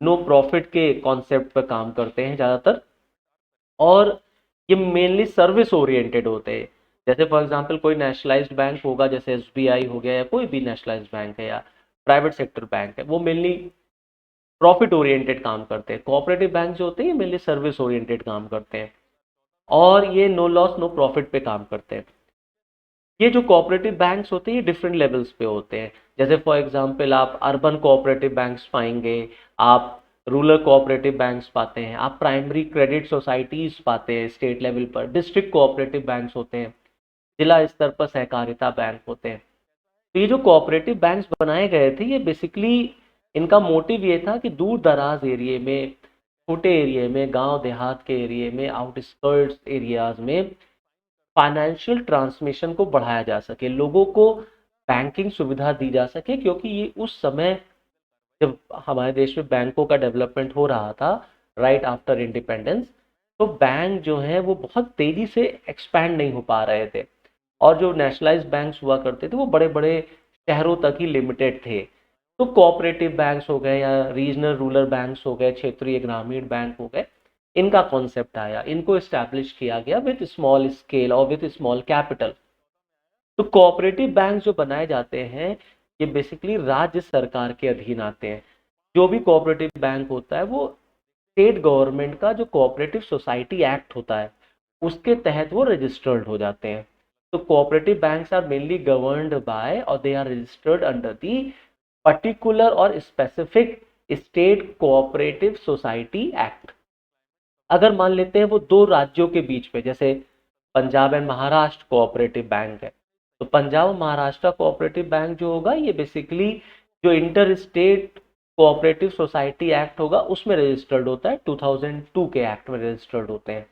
नो प्रॉफिट के कॉन्सेप्ट पर काम करते हैं ज़्यादातर, और ये मेनली सर्विस ओरिएंटेड होते हैं। जैसे फॉर एग्जांपल कोई नेशनलाइज्ड बैंक होगा, जैसे एसबीआई हो गया या कोई भी नेशनलाइज्ड बैंक है या प्राइवेट सेक्टर बैंक है, वो मेनली प्रॉफिट ओरिएंटेड काम करते हैं। कोऑपरेटिव बैंक जो होते हैं ये मेनली सर्विस ओरिएंटेड काम करते हैं और ये नो लॉस नो प्रॉफिट पे काम करते हैं। ये जो कोऑपरेटिव बैंक्स होते हैं ये डिफरेंट लेवल्स पे होते हैं। जैसे फॉर एग्जांपल आप अर्बन कोऑपरेटिव बैंक्स पाएंगे, आप रूरल कोऑपरेटिव बैंक्स पाते हैं, आप प्राइमरी क्रेडिट सोसाइटीज पाते हैं स्टेट लेवल पर, डिस्ट्रिक्ट कोऑपरेटिव बैंक्स होते हैं, जिला स्तर पर सहकारिता बैंक होते हैं। तो ये जो कोऑपरेटिव बैंक्स बनाए गए थे ये बेसिकली इनका मोटिव ये था कि दूर दराज एरिया में, छोटे एरिया में, गांव देहात के एरिया में, आउटस्कर्ट्स एरियाज में फाइनेंशियल ट्रांसमिशन को बढ़ाया जा सके, लोगों को बैंकिंग सुविधा दी जा सके। क्योंकि ये उस समय जब हमारे देश में बैंकों का डेवलपमेंट हो रहा था राइट आफ्टर इंडिपेंडेंस, तो बैंक जो है वो बहुत तेजी से एक्सपैंड नहीं हो पा रहे थे और जो नेशनलाइज्ड बैंक्स हुआ करते थे वो बड़े बड़े शहरों तक ही लिमिटेड थे। तो कोऑपरेटिव बैंक्स हो गए या रीजनल रूरल बैंक्स हो गए, क्षेत्रीय ग्रामीण बैंक हो गए, इनका कॉन्सेप्ट आया, इनको इस्टेब्लिश किया गया विथ स्मॉल स्केल और विथ स्मॉल कैपिटल। तो कोऑपरेटिव बैंक जो बनाए जाते हैं ये बेसिकली राज्य सरकार के अधीन आते हैं। जो भी कोऑपरेटिव बैंक होता है वो स्टेट गवर्नमेंट का जो कोऑपरेटिव सोसाइटी एक्ट होता है उसके तहत वो रजिस्टर्ड हो जाते हैं। तो cooperative banks are mainly governed by और they are registered under the particular और specific state cooperative society act. अगर मान लेते हैं वो 2 राज्यों के बीच में, जैसे Punjab and Maharashtra cooperative bank है, तो पंजाब और महाराष्ट्र कोऑपरेटिव बैंक जो होगा ये बेसिकली जो inter state cooperative society act होगा उसमें रजिस्टर्ड होता है, 2002 के एक्ट में रजिस्टर्ड होते हैं।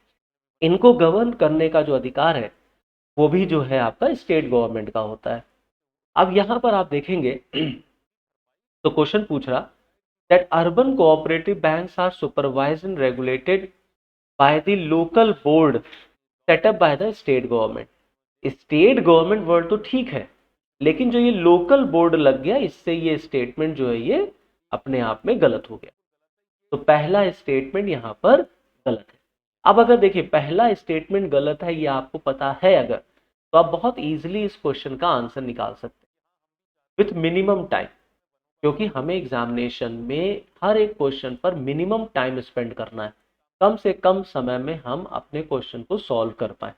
इनको गवर्न करने का जो अधिकार है वो भी जो है आपका स्टेट गवर्नमेंट का होता है। अब यहाँ पर आप देखेंगे तो क्वेश्चन पूछ रहा that urban cooperative banks are supervised and regulated by the local board setup by the state government. State government word तो ठीक है, लेकिन जो ये लोकल बोर्ड लग गया, इससे ये स्टेटमेंट जो है ये अपने आप में गलत हो गया। तो पहला स्टेटमेंट यहाँ पर गलत है। अब अगर देखिए पहला स्टेटमेंट गलत है, ये आपको पता है अगर, तो आप बहुत इजीली इस क्वेश्चन का आंसर निकाल सकते हैं विथ मिनिमम टाइम, क्योंकि हमें एग्जामिनेशन में हर एक क्वेश्चन पर मिनिमम टाइम स्पेंड करना है, कम से कम समय में हम अपने क्वेश्चन को सॉल्व कर पाए।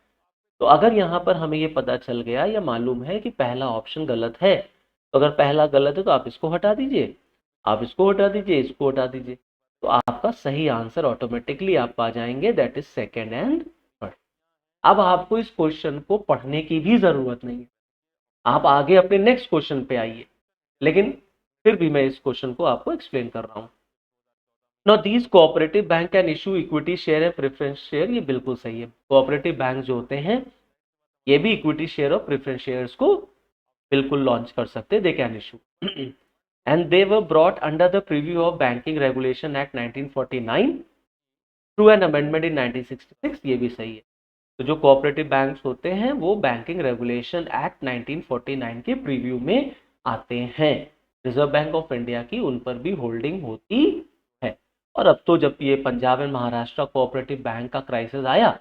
तो अगर यहाँ पर हमें ये पता चल गया या मालूम है कि पहला ऑप्शन गलत है, तो अगर पहला गलत है तो आप इसको हटा दीजिए, आप इसको हटा दीजिए, इसको हटा दीजिए, तो आपका सही आंसर ऑटोमेटिकली आप पा जाएंगे, that is second and third. अब आपको इस क्वेश्चन को पढ़ने की भी जरूरत नहीं है, आप आगे अपने नेक्स्ट क्वेश्चन पे आइए, लेकिन फिर भी मैं इस क्वेश्चन को आपको एक्सप्लेन कर रहा हूँ। Now these cooperative bank can issue equity share and preference share, ये बिल्कुल सही है। कोऑपरेटिव बैंक जो होते हैं ये भी इक्विटी शेयर और प्रेफरेंस शेयर्स को बिल्कुल लॉन्च कर सकते हैं, they can issue. And they were brought under the preview of banking regulation act 1949 through an amendment in 1966, ये भी सही है। तो जो कोऑपरेटिव बैंक्स होते हैं वो बैंकिंग रेगुलेशन एक्ट 1949 के प्रीव्यू में आते हैं। रिजर्व बैंक ऑफ इंडिया की उन पर भी होल्डिंग होती है। और अब तो जब ये Punjab and Maharashtra cooperative bank का क्राइसिस आया,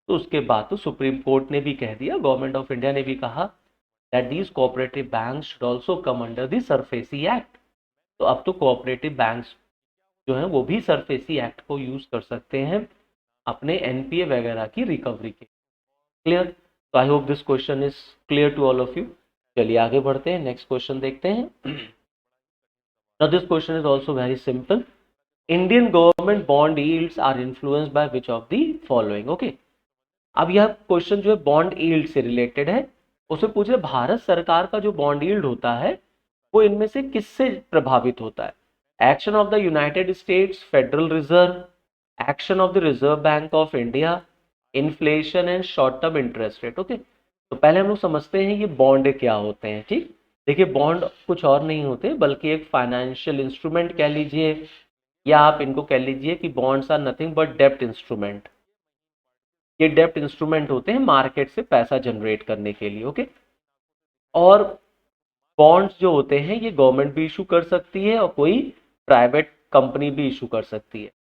तो उसके बाद तो सुप्रीम कोर्ट ने भी कह दिया, गवर्नमेंट ऑफ इंडिया ने भी कहा that these cooperative banks should also come under the SARFAESI act. तो अब तो कोऑपरेटिव बैंक्स जो हैं वो भी सरफेसी एक्ट को यूज कर सकते हैं अपने एनपीए वगैरह की रिकवरी के। क्लियर? तो I hope this question is clear to all of you. चलिए आगे बढ़ते हैं, नेक्स्ट क्वेश्चन देखते हैं। Now this question is also very simple. Indian government bond yields are influenced by which of the following. Okay, अब यह question जो है बॉन्ड यील्ड से रिलेटेड है। उसमें पूछ रहे भारत सरकार का जो बॉन्ड यील्ड होता है वो इनमें से किससे प्रभावित होता है? Action of the United states federal reserve, action of the reserve Bank of India, inflation and short term interest rate. Okay, तो पहले हम लोग समझते हैं ये बॉन्ड क्या होते हैं। ठीक, देखिए बॉन्ड कुछ और नहीं होते बल्कि एक फाइनेंशियल इंस्ट्रूमेंट कह लीजिए, या आप इनको कह लीजिए कि बॉन्ड्स आर नथिंग बट डेप्ट इंस्ट्रूमेंट। ये डेप्ट इंस्ट्रूमेंट होते हैं मार्केट से पैसा जनरेट करने के लिए। ओके, और बॉन्ड्स जो होते हैं ये गवर्नमेंट भी इशू कर सकती है और कोई प्राइवेट कंपनी भी इशू कर सकती है।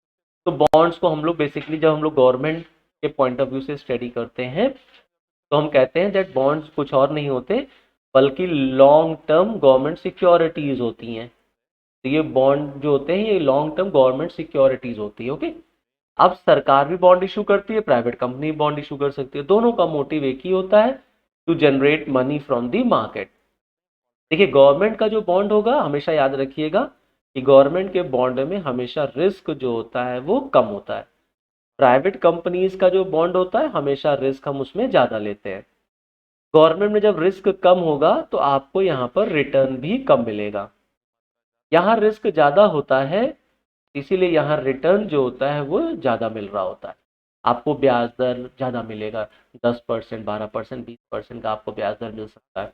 तो बॉन्ड्स को हम लोग बेसिकली जब हम लोग गवर्नमेंट के पॉइंट ऑफ व्यू से स्टडी करते हैं तो हम कहते हैं दैट बॉन्ड्स कुछ और नहीं होते बल्कि लॉन्ग टर्म गवर्नमेंट सिक्योरिटीज होती हैं। तो ये बॉन्ड जो होते हैं ये लॉन्ग टर्म गवर्नमेंट सिक्योरिटीज होती है। ओके, अब सरकार भी बॉन्ड इशू करती है, प्राइवेट कंपनी बॉन्ड इशू कर सकती है, दोनों का मोटिव एक ही होता है, to generate money from the market. देखिए गवर्नमेंट का जो बॉन्ड होगा हमेशा याद रखिएगा कि गवर्नमेंट के बॉन्ड में हमेशा रिस्क जो होता है वो कम होता है। प्राइवेट कंपनीज का जो बॉन्ड होता है हमेशा रिस्क हम उसमें ज़्यादा लेते हैं। गवर्नमेंट में जब रिस्क कम होगा तो आपको यहाँ पर रिटर्न भी कम मिलेगा। यहाँ रिस्क ज़्यादा होता है इसीलिए यहाँ रिटर्न जो होता है वो ज़्यादा मिल रहा होता है। आपको ब्याज दर ज़्यादा मिलेगा, 10%, 12%, 20% का आपको ब्याज दर मिल सकता है।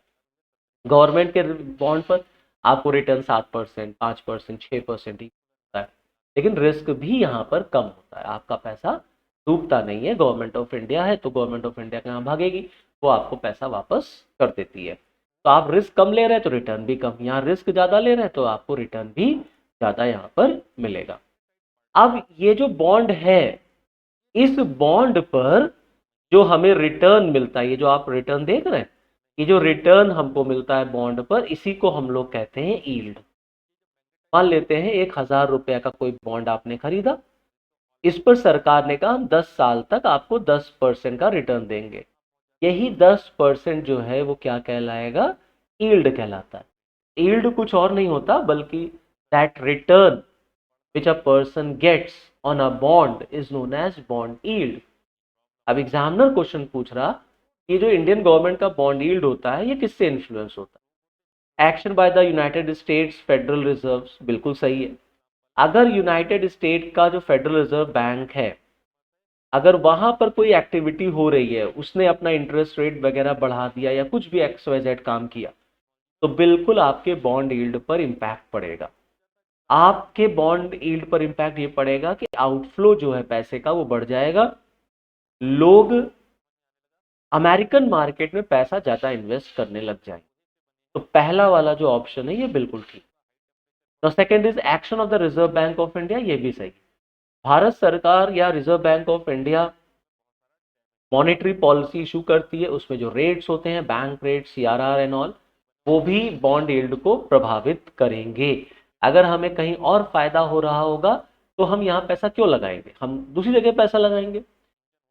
गवर्नमेंट के बॉन्ड पर आपको रिटर्न 7%, 5%, 6% ही होता है, लेकिन रिस्क भी यहाँ पर कम होता है, आपका पैसा डूबता नहीं है। गवर्नमेंट ऑफ इंडिया है तो गवर्नमेंट ऑफ इंडिया कहाँ भागेगी, वो आपको पैसा वापस कर देती है। तो आप रिस्क कम ले रहे हैं तो रिटर्न भी कम, यहाँ रिस्क ज़्यादा ले रहे हैं तो आपको रिटर्न भी ज़्यादा यहाँ पर मिलेगा। अब ये जो बॉन्ड है इस बॉन्ड पर जो हमें रिटर्न मिलता है, ये जो आप रिटर्न देख रहे हैं, ये जो रिटर्न हमको मिलता है बॉन्ड पर, इसी को हम लोग कहते हैं यील्ड। मान लेते हैं 1,000 रुपए का कोई बॉन्ड आपने खरीदा, इस पर सरकार ने कहा हम 10 साल तक आपको 10% का रिटर्न देंगे। यही 10% जो है वो क्या कहलाएगा, यील्ड कहलाता है। यील्ड कुछ और नहीं होता बल्कि that return which a person gets on a bond is known as bond yield। अब एग्जामिनर क्वेश्चन पूछ रहा कि जो इंडियन गवर्नमेंट का बॉन्ड यील्ड होता है ये किससे इन्फ्लुएंस होता है? Action by the United states federal reserve, बिल्कुल सही है। अगर यूनाइटेड स्टेट का जो फेडरल रिजर्व बैंक है अगर वहां पर कोई एक्टिविटी हो रही है, उसने अपना इंटरेस्ट रेट वगैरह बढ़ा दिया या कुछ भी XYZ काम किया, तो बिल्कुल आपके बॉन्ड यील्ड पर इंपैक्ट पड़ेगा। आपके बॉन्ड यील्ड पर इंपैक्ट ये पड़ेगा कि आउटफ्लो जो है पैसे का वो बढ़ जाएगा, लोग अमेरिकन मार्केट में पैसा ज़्यादा इन्वेस्ट करने लग जाएंगे। तो पहला वाला जो ऑप्शन है ये बिल्कुल ठीक। तो second is action of the reserve Bank of India, ये भी सही। भारत सरकार या reserve Bank of India monetary policy issue करती है, उसमें जो रेट्स होते हैं bank rate, CRR and all, वो भी बॉन्ड यील्ड को प्रभावित करेंगे। अगर हमें कहीं और फायदा हो रहा होगा तो हम यहाँ पैसा क्यों लगाएंगे, हम दूसरी जगह पैसा लगाएंगे।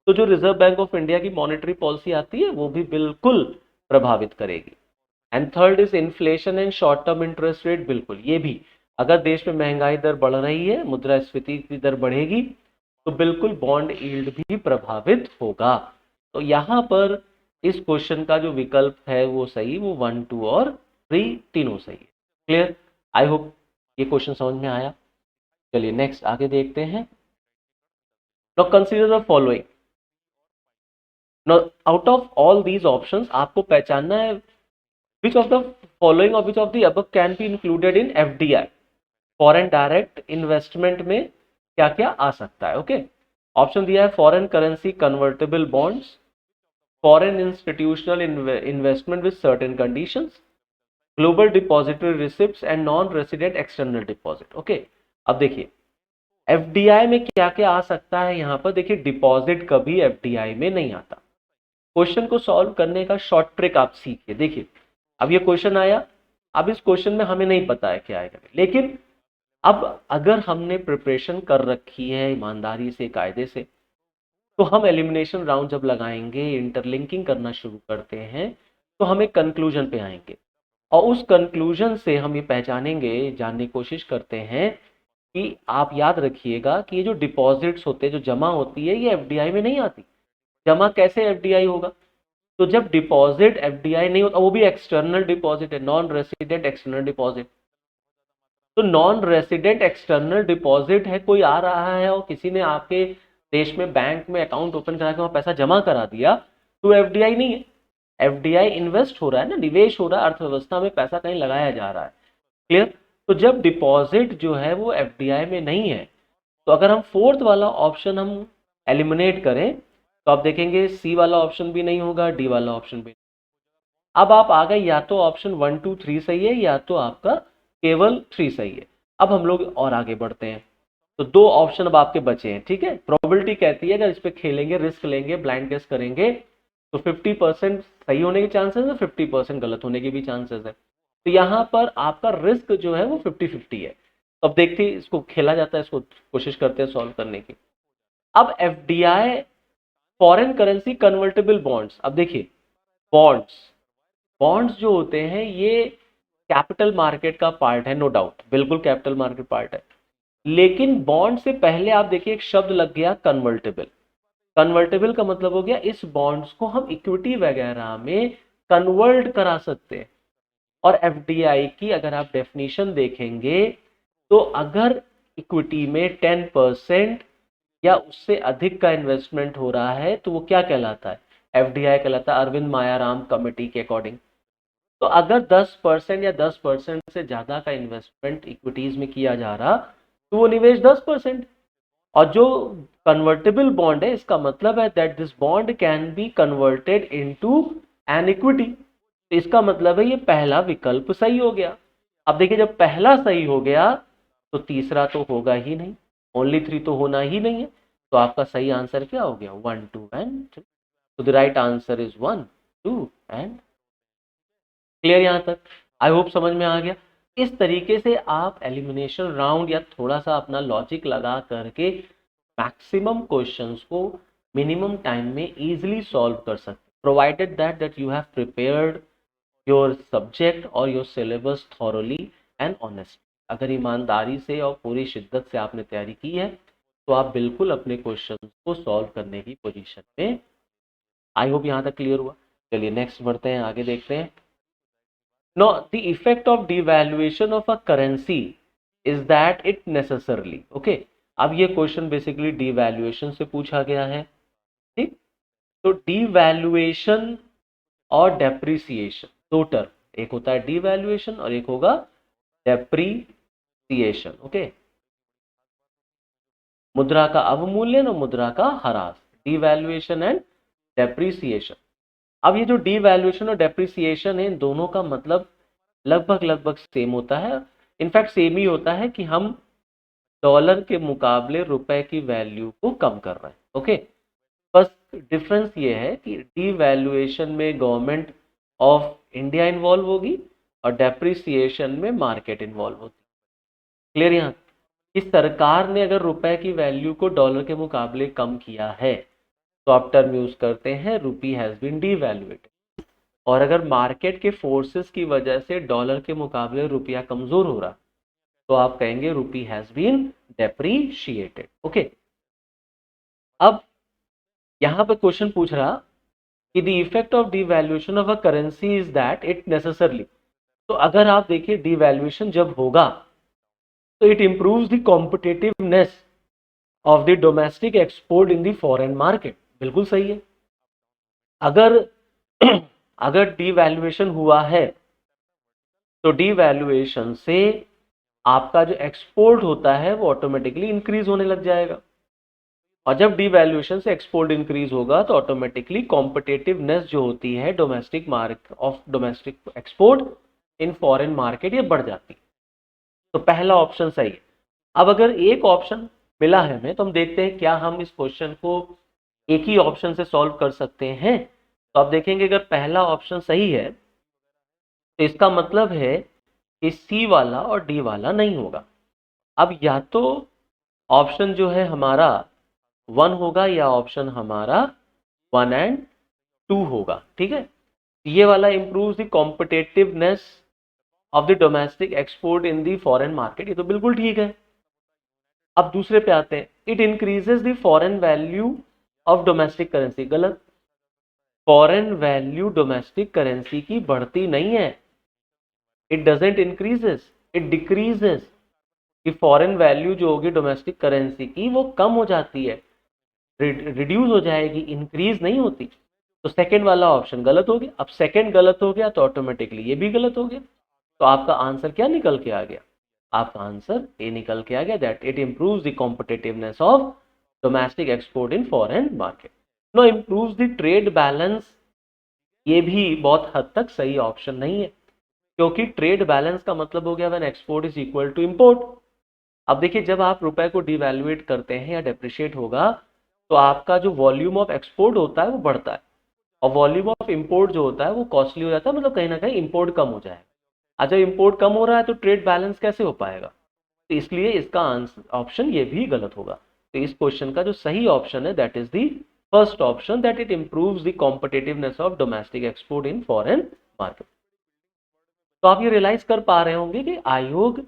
तो जो रिजर्व बैंक ऑफ इंडिया की मॉनेटरी पॉलिसी आती है वो भी बिल्कुल प्रभावित करेगी। And third is inflation and short term interest rate, बिल्कुल ये भी, अगर देश में महंगाई दर बढ़ रही है, मुद्रास्फीति की दर बढ़ेगी, तो बिल्कुल बॉन्ड यील्ड भी प्रभावित होगा। तो यहाँ पर इस क्वेश्चन का जो विकल्प है वो सही, वो 1, 2 और 3 तीनों सही है। क्लियर? आई होप ये क्वेश्चन समझ में आया। चलिए नेक्स्ट आगे देखते हैं। Now consider the following. Now out of all these options आपको पहचानना है which of the following or which of the above can be included in FDI, foreign direct investment में क्या क्या आ सकता है। ओके, ऑप्शन दिया है foreign currency convertible bonds, foreign institutional investment with certain conditions, global depository receipts and non resident external deposit. Okay, अब देखिए FDI में क्या क्या आ सकता है। यहाँ पर देखिए डिपॉजिट कभी एफडीआई में नहीं आता। क्वेश्चन को सॉल्व करने का शॉर्ट ट्रिक आप सीखिए। देखिए अब ये क्वेश्चन आया, अब इस क्वेश्चन में हमें नहीं पता है क्या आएगा, लेकिन अब अगर हमने प्रिपरेशन कर रखी है ईमानदारी से, कायदे से, तो हम एलिमिनेशन राउंड जब लगाएंगे, इंटरलिंकिंग करना शुरू करते हैं, तो हम एक कंक्लूजन पे आएंगे और उस कंक्लूजन से हम ये पहचानेंगे, जानने की कोशिश करते हैं कि आप याद रखिएगा कि ये जो डिपॉजिट्स होते हैं, जो जमा होती है, ये एफडीआई में नहीं आती। जमा कैसे एफडीआई होगा? तो जब डिपॉजिट एफडीआई नहीं होता, वो भी एक्सटर्नल डिपॉजिट है, नॉन रेसिडेंट एक्सटर्नल डिपॉजिट। तो नॉन रेसिडेंट एक्सटर्नल डिपॉजिट है, कोई आ रहा है और किसी ने आपके देश में बैंक में अकाउंट ओपन करा के वहां पैसा जमा करा दिया, तो एफडीआई नहीं है। एफडीआई इन्वेस्ट हो रहा है ना, निवेश हो रहा है, अर्थव्यवस्था में पैसा कहीं लगाया जा रहा है। क्लियर? तो जब डिपॉजिट जो है वो एफडीआई में नहीं है, तो अगर हम फोर्थ वाला ऑप्शन हम एलिमिनेट करें, तो आप देखेंगे सी वाला ऑप्शन भी नहीं होगा, डी वाला ऑप्शन भी। अब आप आ गए, या तो ऑप्शन 1, 2, 3 सही है, या तो आपका केवल 3 सही है। अब हम लोग और आगे बढ़ते हैं। तो दो ऑप्शन अब आपके बचे हैं, ठीक है। प्रोबेबिलिटी कहती है अगर इस पे खेलेंगे, रिस्क लेंगे, ब्लाइंड गेस करेंगे, तो 50% सही होने के चांसेस है, 50% गलत होने के भी चांसेस है। तो यहाँ पर आपका रिस्क जो है वो 50-50 है। तो अब देखते हैं इसको खेला जाता है, इसको कोशिश करते हैं सॉल्व करने की। अब FDI foreign currency convertible bonds, अब देखिए बॉन्ड्स, बॉन्ड्स जो होते हैं ये कैपिटल मार्केट का पार्ट है, नो डाउट, बिल्कुल कैपिटल मार्केट पार्ट है। लेकिन बॉन्ड से पहले आप देखिए एक शब्द लग गया कन्वर्टेबल। कन्वर्टेबल का मतलब हो गया इस बॉन्ड्स को हम इक्विटी वगैरह में कन्वर्ट करा सकते हैं। और एफडीआई की अगर आप डेफिनेशन देखेंगे, तो अगर इक्विटी में 10% या उससे अधिक का इन्वेस्टमेंट हो रहा है, तो वो क्या कहलाता है? एफडीआई कहलाता है, अरविंद मायाराम कमेटी के अकॉर्डिंग। तो अगर 10% या 10% से ज्यादा का इन्वेस्टमेंट इक्विटीज में किया जा रहा, तो वो निवेश 10%। और जो कन्वर्टेबल बॉन्ड है, इसका मतलब है that this bond can be converted into an equity. तो इसका मतलब है ये पहला विकल्प सही हो गया। अब देखिए जब पहला सही हो गया, तो तीसरा तो होगा ही नहीं, ओनली 3 तो होना ही नहीं है। तो आपका सही आंसर क्या हो गया? 1, 2 एंड 3। तो the right answer is 1, 2 and. Clear यहाँ तक? आई होप समझ में आ गया। इस तरीके से आप एलिमिनेशन राउंड या थोड़ा सा अपना लॉजिक लगा करके मैक्सिमम क्वेश्चंस को मिनिमम टाइम में इजीली सॉल्व कर सकते, provided that you have prepared your subject और your syllabus thoroughly and honest. अगर ईमानदारी से और पूरी शिद्दत से आपने तैयारी की है, तो आप बिल्कुल अपने क्वेश्चन को सॉल्व करने की पोजीशन में। आई होप यहाँ तक क्लियर हुआ। चलिए नेक्स्ट बढ़ते हैं, आगे देखते हैं। Now, the effect of devaluation of a currency is that it necessarily, okay, अब ये क्वेश्चन बेसिकली devaluation से पूछा गया है, ठीक। तो devaluation और depreciation दो टर्म, एक होता है devaluation और एक होगा depreciation, ओके। मुद्रा का अवमूल्यन और मुद्रा का ह्रास, devaluation एंड depreciation। अब ये जो डीवैल्यूएशन और डेप्रिसिएशन है, इन दोनों का मतलब लगभग सेम होता है। इनफैक्ट सेम ही होता है कि हम डॉलर के मुकाबले रुपए की वैल्यू को कम कर रहे हैं। ओके, बस डिफरेंस ये है कि डीवैल्यूएशन में गवर्नमेंट ऑफ इंडिया इन्वॉल्व होगी और डेप्रिसिएशन में मार्केट इन्वॉल्व होती है। क्लियर यहाँ? कि सरकार ने अगर रुपए की वैल्यू को डॉलर के मुकाबले कम किया है तो आप टर्म यूज करते हैं रूपी हैज बीन डीवैल्यूएटेड। और अगर मार्केट के फोर्सेस की वजह से डॉलर के मुकाबले रुपया कमजोर हो रहा तो आप कहेंगे रूपी हैज बीन डेप्रीशिएटेड। ओके, अब यहां पर क्वेश्चन पूछ रहा कि the effect of devaluation of a currency is that it necessarily, तो अगर आप देखिए डिवैल्यूएशन जब होगा तो it improves the competitiveness of the domestic export in the foreign market. बिल्कुल सही है। अगर अगर डिवैल्यूएशन हुआ है तो डिवैल्यूएशन से आपका जो एक्सपोर्ट होता है वो ऑटोमेटिकली इंक्रीज होने लग जाएगा, और जब डिवैल्यूएशन से एक्सपोर्ट इंक्रीज होगा तो ऑटोमेटिकली कॉम्पिटिटिवनेस जो होती है domestic market of domestic export in foreign market ये बढ़ जाती है। तो पहला ऑप्शन सही है। अब अगर एक ऑप्शन मिला है हमें तो हम देखते हैं क्या हम इस क्वेश्चन को एक ही ऑप्शन से सॉल्व कर सकते हैं। तो आप देखेंगे अगर पहला ऑप्शन सही है तो इसका मतलब है कि सी वाला और डी वाला नहीं होगा। अब या तो ऑप्शन जो है हमारा 1 होगा या ऑप्शन हमारा 1 एंड 2 होगा। ठीक है, ये वाला improves the competitiveness of the domestic export in the foreign market, ये तो बिल्कुल ठीक है। अब दूसरे पे आते हैं, it increases the foreign value of domestic currency. गलत, फॉरेन वैल्यू डोमेस्टिक करेंसी की बढ़ती नहीं है। It doesn't increases, it decreases. कि फॉरेन वैल्यू जो होगी डोमेस्टिक करेंसी की वो कम हो जाती है, रिड्यूस हो जाएगी, इंक्रीज नहीं होती। तो सेकंड वाला ऑप्शन गलत हो गया। अब सेकंड गलत हो गया तो ऑटोमेटिकली ये भी गलत हो गया। तो आपका आंसर क्या निकल के आ गया? आपका आंसर ए निकल के आ गया, that it improves the competitiveness of domestic export in foreign market. No improves the trade balance, ये भी बहुत हद तक सही ऑप्शन नहीं है, क्योंकि ट्रेड बैलेंस का मतलब हो गया when export is equal to import. अब देखिए जब आप रुपए को डिवैल्यूएट करते हैं या डेप्रिशिएट होगा तो आपका जो वॉल्यूम ऑफ एक्सपोर्ट होता है वो बढ़ता है, और वॉल्यूम ऑफ इंपोर्ट जो होता है वो कॉस्टली हो जाता है, मतलब कहीं ना कहीं इंपोर्ट कम हो जाएगा। अब जब इंपोर्ट कम हो रहा है तो ट्रेड बैलेंस कैसे हो पाएगा? तो इसलिए इसका आंसर ऑप्शन ये भी गलत होगा। तो इस क्वेश्चन का जो सही ऑप्शन है that is the first option, that it improves the competitiveness of domestic export in foreign market. तो आप ये रियलाइज कर पा रहे होंगे कि आयोग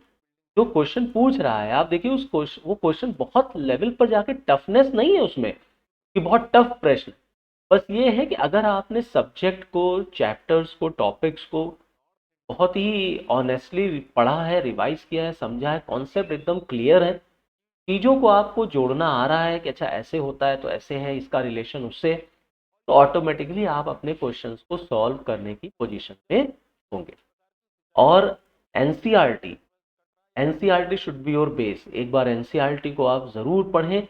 जो क्वेश्चन पूछ रहा है, आप देखिए उस क्वेश्चन, वो क्वेश्चन बहुत लेवल पर जाके टफनेस नहीं है उसमें कि बहुत टफ प्रश्न। बस ये है कि अगर आपने सब्जेक्ट को, चैप्टर्स को, टॉपिक्स को बहुत ही ऑनेस्टली पढ़ा है, रिवाइज किया है, समझा है, कॉन्सेप्ट एकदम क्लियर है, चीज़ों को आपको जोड़ना आ रहा है कि अच्छा ऐसे होता है तो ऐसे है, इसका रिलेशन उससे, तो ऑटोमेटिकली आप अपने क्वेश्चंस को सॉल्व करने की पोजीशन में होंगे। और NCERT, NCERT should be your base. एक बार एनसीईआरटी को आप ज़रूर पढ़ें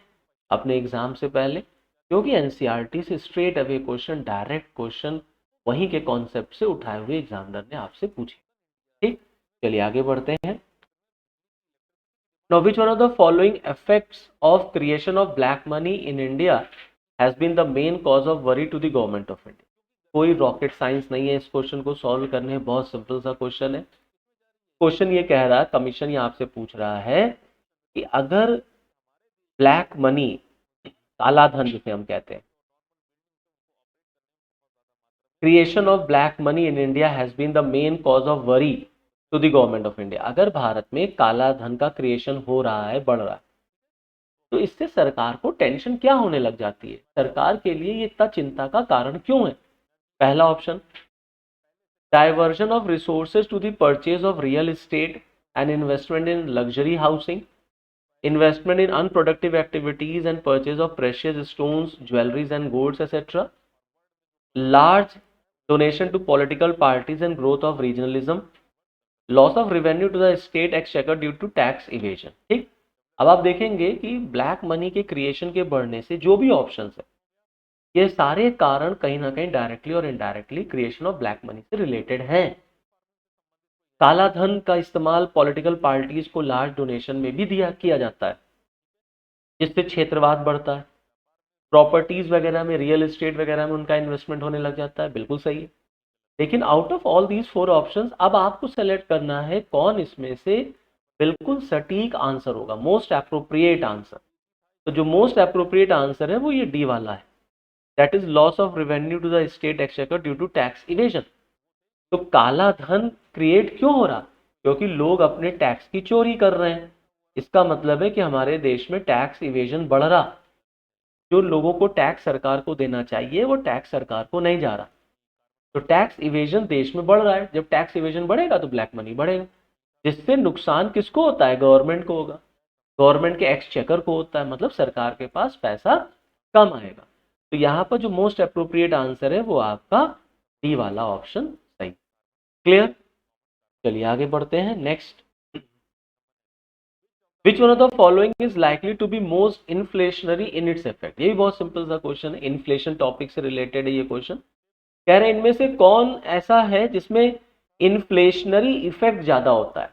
अपने एग्जाम से पहले, क्योंकि एनसीईआरटी से straight away question, direct question वहीं के कॉन्सेप्ट से उठाए हुए एग्जामिनर ने आपसे पूछे। ठीक, चलिए आगे बढ़ते हैं। Now, which one of the following effects of creation of black money in India has been the main cause of worry to the government of India? कोई रॉकेट साइंस नहीं है इस क्वेश्चन को सॉल्व करने, बहुत सिंपल सा question है। Question ये कह रहा है, कमीशन ये आपसे पूछ रहा है कि अगर ब्लैक मनी, काला धन जिसे हम कहते हैं, creation of black money in India has been the main cause of worry to the government of India. अगर भारत में काला धन का क्रिएशन हो रहा है, बढ़ रहा है, तो इससे सरकार को टेंशन क्या होने लग जाती है? सरकार के लिए ये इतना चिंता का कारण क्यों है? पहला option, diversion of resources to the purchase of real estate and investment in luxury housing, investment in unproductive activities and purchase of precious stones, jewelries and goods, etc. Large donation to political parties and growth of regionalism, loss of revenue to the state exchequer due to tax evasion। ठीक, अब आप देखेंगे कि black money के creation के बढ़ने से जो भी ऑप्शंस है, ये सारे कारण कहीं ना कहीं डायरेक्टली और indirectly creation of black money से रिलेटेड हैं। काला धन का इस्तेमाल पॉलिटिकल पार्टीज को लार्ज डोनेशन में भी किया जाता है, जिससे क्षेत्रवाद बढ़ता है। प्रॉपर्टीज वगैरह में, रियल एस्टेट वगैरह में उनका इन्वेस्टमेंट होने लग जाता है, बिल्कुल सही है। लेकिन out of all these 4 options अब आपको सेलेक्ट करना है कौन इसमें से बिल्कुल सटीक आंसर होगा, मोस्ट अप्रोप्रिएट आंसर। तो जो मोस्ट अप्रोप्रिएट आंसर है वो ये डी वाला है, that is loss of revenue to the state exchequer due to tax evasion. तो काला धन क्रिएट क्यों हो रहा? क्योंकि लोग अपने टैक्स की चोरी कर रहे हैं। इसका मतलब है कि हमारे देश में टैक्स इवेजन बढ़ रहा। जो लोगों को टैक्स सरकार को देना चाहिए वो टैक्स सरकार को नहीं जा रहा। तो टैक्स इवेजन देश में बढ़ रहा है। जब टैक्स इवेजन बढ़ेगा तो ब्लैक मनी बढ़ेगा, जिससे नुकसान किसको होता है? गवर्नमेंट को होगा, गवर्नमेंट के एक्सचेकर को होता है, मतलब सरकार के पास पैसा कम आएगा। तो यहाँ पर जो मोस्ट अप्रोप्रिएट आंसर है वो आपका डी वाला ऑप्शन सही। क्लियर? चलिए आगे बढ़ते हैं। Next, which one of the following is likely to be most inflationary in its effect? ये भी बहुत सिंपल सा क्वेश्चन है, इन्फ्लेशन टॉपिक से रिलेटेड है ये क्वेश्चन। कह रहे हैं इनमें से कौन ऐसा है जिसमें इन्फ्लेशनरी इफेक्ट ज्यादा होता है,